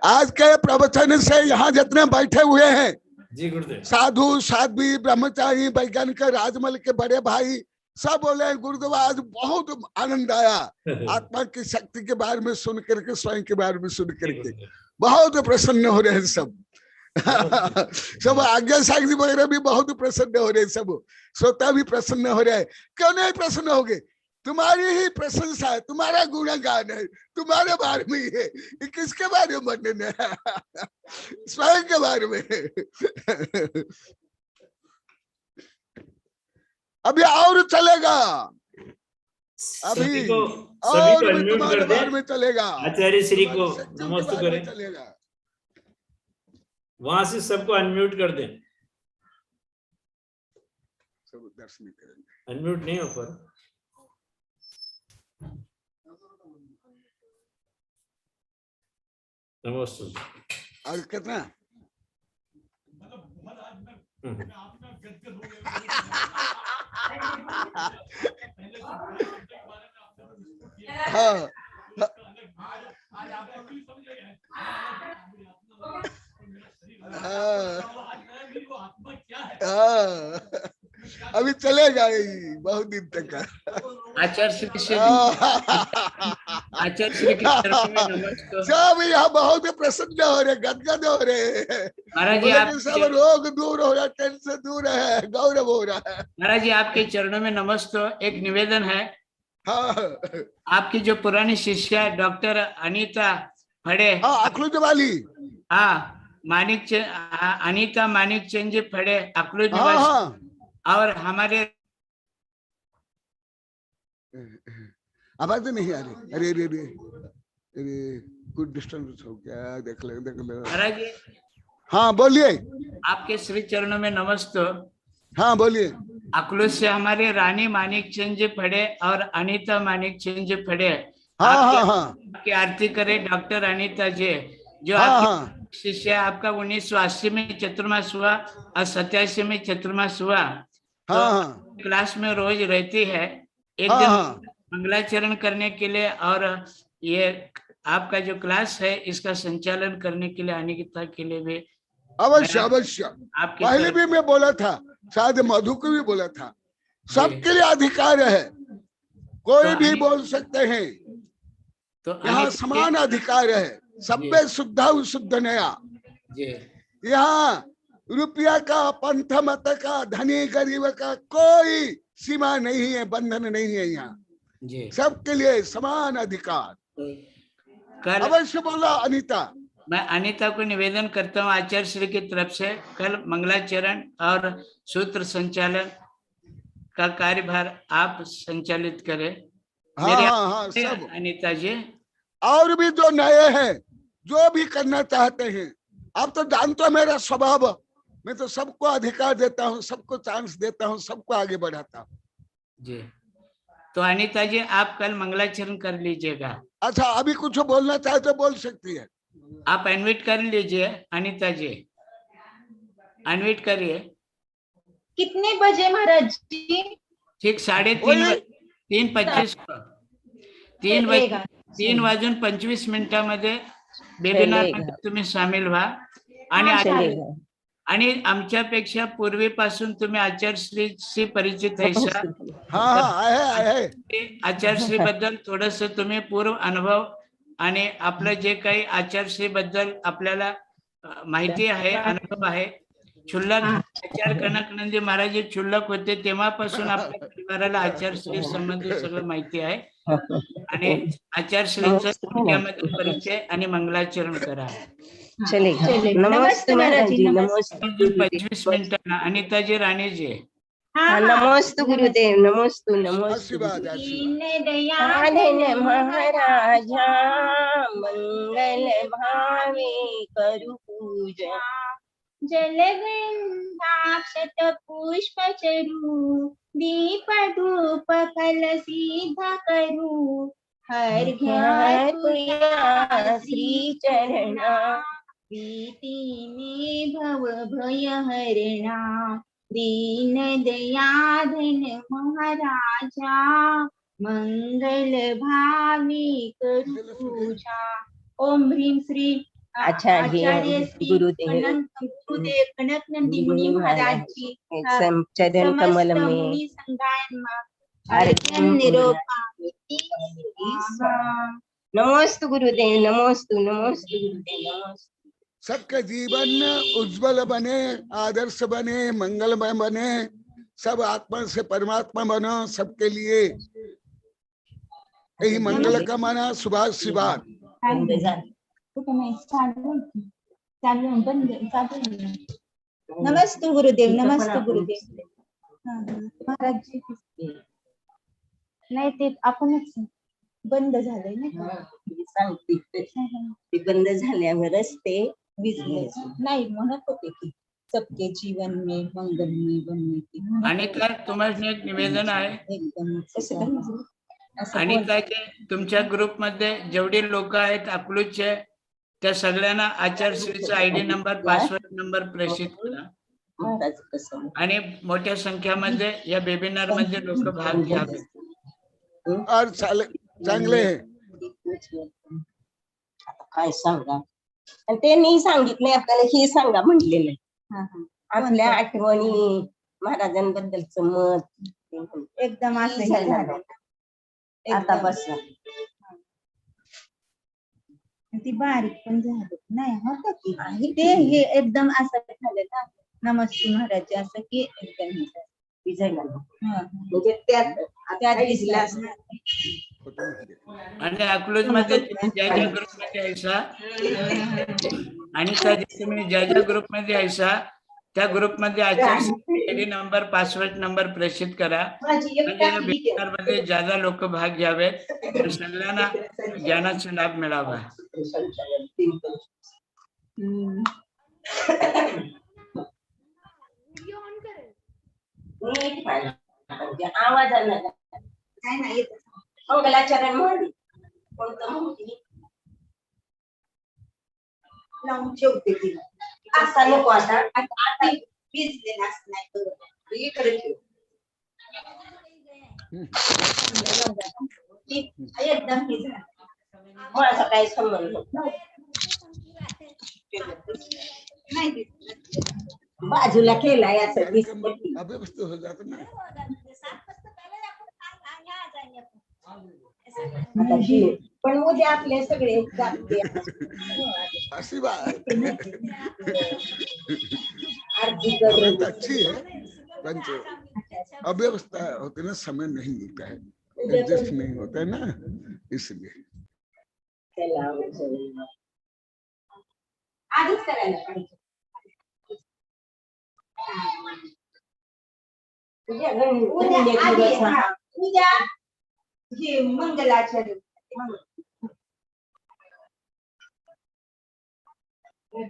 आज के प्रवचन से यहाँ जितने बैठे हुए हैं जी गुरुदेव। साधु साध्वी ब्रह्मचारी वैज्ञानिक राजमल के बड़े भाई सब बोले गुरुदेव आज बहुत आनंद आया, आत्मा की शक्ति के बारे में सुन करके, स्वयं के बारे में सुन करके बहुत प्रसन्न हो रहे हैं सब। सब आज्ञा साक्षी वगैरह भी बहुत प्रसन्न हो रहे हैं, सब श्रोता भी प्रसन्न हो रहे हैं। क्यों नहीं प्रसन्न हो गए? तुम्हारी ही प्रशंसा है, तुम्हारा गुणगान है, तुम्हारे बारे में है। ये किसके बारे में वर्णन है? स्वयं के बारे में। अभी और चलेगा, अभी और भी तुम्हारे बारे में चलेगा। आचार्य श्री को नमस्ते करें, चलेगा। वहां से सबको अनम्यूट कर दें। सब दर्शन करेंगे। अनम्यूट नहीं हो पर नमस्ते। और कितना? हाँ अभी चलेगा ही बहुत दिन तक। आचार्य श्री के चरणों में नमस्कार। सब यहाँ बहुत प्रसन्न हो रहे, गदगद हो रहे। महाराज जी आप सब रोग दूर हो रहा, टेंशन दूर है, गौरव हो रहा है। महाराज जी आपके चरणों में नमस्ते। एक निवेदन है। हाँ आपकी जो पुरानी शिष्या डॉक्टर अनीता फड़े, अखलूज वाली, हाँ अनीता मानिक चंद जी फड़े अखलूज हाँ, निवासी, हाँ। और हमारे आवाज नहीं आ रही। अरे अरे अरे अरे कुछ डिस्टर्बेंस हो गया, देख ले महाराज जी। हाँ बोलिए। आपके श्री चरणों में नमस्ते। हाँ बोलिए। अखलूज से हमारे रानी मानिक चंद जी फड़े और अनीता मानिक चंद जी फड़े हाँ आपके, हाँ हाँ आपकी आरती करे डॉक्टर अनीता जी, जो हाँ आपकी हाँ शिष्य आपका 1980 में चतुर्मास हुआ और 87 में चतुर्मास हुआ। तो हाँ हाँ क्लास में रोज रहती है। एक हाँ, दिन हाँ। मंगलाचरण करने के लिए और ये आपका जो क्लास है इसका संचालन करने के लिए अनिता के लिए भी अवश्य अवश्य। आपकी पहले भी मैं बोला था, शायद मधु को भी बोला था, सबके लिए अधिकार है, कोई तो भी बोल सकते हैं। तो यहाँ समान अधिकार है, सब पे शुद्धा शुद्ध नया। यहाँ रुपया का, पंथ मत का, धनी गरीब का कोई सीमा नहीं है, बंधन नहीं है। यहाँ सबके लिए समान अधिकार। कल अवश्य बोला अनीता। मैं अनीता को निवेदन करता हूँ आचार्य श्री की तरफ से, कल मंगलाचरण और सूत्र संचालन का कार्यभार आप संचालित करें। हाँ सब अनीता जी। और भी जो नए हैं, जो भी करना चाहते हैं, आप तो जानते हो मेरा स्वभाव, मैं तो सबको अधिकार देता हूँ, सबको चांस देता हूँ, सबको आगे बढ़ाता हूँ जी। तो अनीता जी आप कल मंगलाचरण कर लीजिएगा। अच्छा अभी कुछ बोलना चाहे तो बोल सकती है। आप अनम्यूट कर लीजिए अनीता जी, अनम्यूट करिए। कितने बजे महाराज जी? ठीक 3:25 को 3:25 वेबिनार मध्ये तुम्ही सामील व्हा। आणि आमच्यापेक्षा पूर्वीपासून तुम्ही आचार्यश्रीशी परिचित आहे सर। आहे आचार्यश्री बद्दल थोडस तुम्ही पूर्व अनुभव आणि आपलं जे काही आचार्यश्री बद्दल आपल्याला माहिती आहे, अनुभव आहे। क्षुल्लक आचार्य कनकानंद महाराज क्षुल्लक होते तेव्हापासून आपल्या परिवाराला आचार्यश्री संबंधित सगळं माहिती आहे। आणि आचार्यश्रीचा थोडक्यामध्ये परिचय आणि मंगलाचरण करा। चलेगा। नमस्ते महाराज जी। नमस्ते 25 मिनिटांना अनिता जी राणे जी। हाँ नमस्ते गुरुदेव। नमस्ते नमस्ते। आशीर्वाद दयाधन महाराजा मंगल भावे करु पूजा। जलगंधाक्षत पुष्प चरु दीप धूप कलसी करू। हर घ्या श्री चरणा प्रीतीने भव भय हरणा। दीन दयाधन महाराजा मंगल भावी करू पूजा। ओम ह्रीं श्री आचार्य गुरुदेव गुरुदेव कनकनंदी मुनि महाराज जी चरण कमल समस्त में मुनि संगायन अर्घ्यं निरोपामि नमोस्तु गुरुदेव नमोस्तु नमोस्तु गुरुदेव नमोस्तु। सबका जीवन उज्जवल बने, आदर्श बने, मंगलमय बने, सब आत्मा से परमात्मा बनो, सबके लिए यही मंगल कामना। शुभाशीर्वाद। नमस्ते गुरुदेव, नमस्ते गुरुदेव। महाराज जी नाही ते आपणच बंद झालंय ना, ते बंद झाल्यावरच ते विजले नाही म्हणत होते की सबके जीवन में मंगलमय बनने की। आणि काय तुम्हाला एक निवेदन आहे, एकदम असं आणि काय ते तुमच्या ग्रुप मध्ये जेवढे लोक आहेत अकलूजचे, त्या सगळ्यांना आचार्यश्रीचा आयडी नंबर, पासवर्ड नंबर प्रेषित करा आणि मोठ्या संख्येमध्ये या वेबिनार मध्ये लोक भाग घ्यावे. और चांगले आहे. काय सांगा, आणि त्यांनी सांगितले आपल्याला हे सांगा म्हटलेलं, आपल्या आठवणी महाराजांबद्दलच मत एकदम असं आता बस ती बारीक पण झाली नाही होत की ते हे एकदम असं झालं ना, नमस्ते महाराज असं की एकदम विजयला म्हणजे त्यात दिसला असणार. आणि अकलूज मध्ये ज्या ज्या ग्रुप मध्ये यायचा आणि त्या दिवशी मी ज्या ज्या ग्रुप मध्ये यायचा त्या ग्रुप मध्ये आचार्य नंबर, पासवर्ड नंबर प्रेषित करा, म्हणजे या वेबिनार मध्ये ज्यादा लोक भाग घ्यावेत, सगळ्यांना ज्ञानाचा लाभ मिळावा. आवाज आला काय नाही येत. मंगलाचरण म्हण कोणतं म्हणते लावून ठेवते तिला. आता नको, आता आता भिजलेला नाही इकडे ठेव. एकदम हे झालं. माझा काही संबंध नाही बाजूला केलाय असं अव्यवस्थित हो जाता ना. पण उद्या आपले सगळे जाते अशी बात आरती बात करून अच्छी है, पंच अव्यवस्था होती ना, समय नहीं मिलता है, एडजस्ट नहीं होता है ना, इसलिए आधीच करायला पाहिजे. उद्या हे मंगलाचरण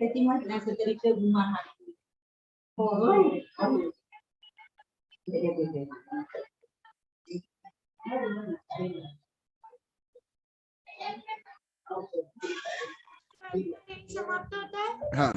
ती म्हटलं असं तरी प्रभू महान समाप्त होता है. हाँ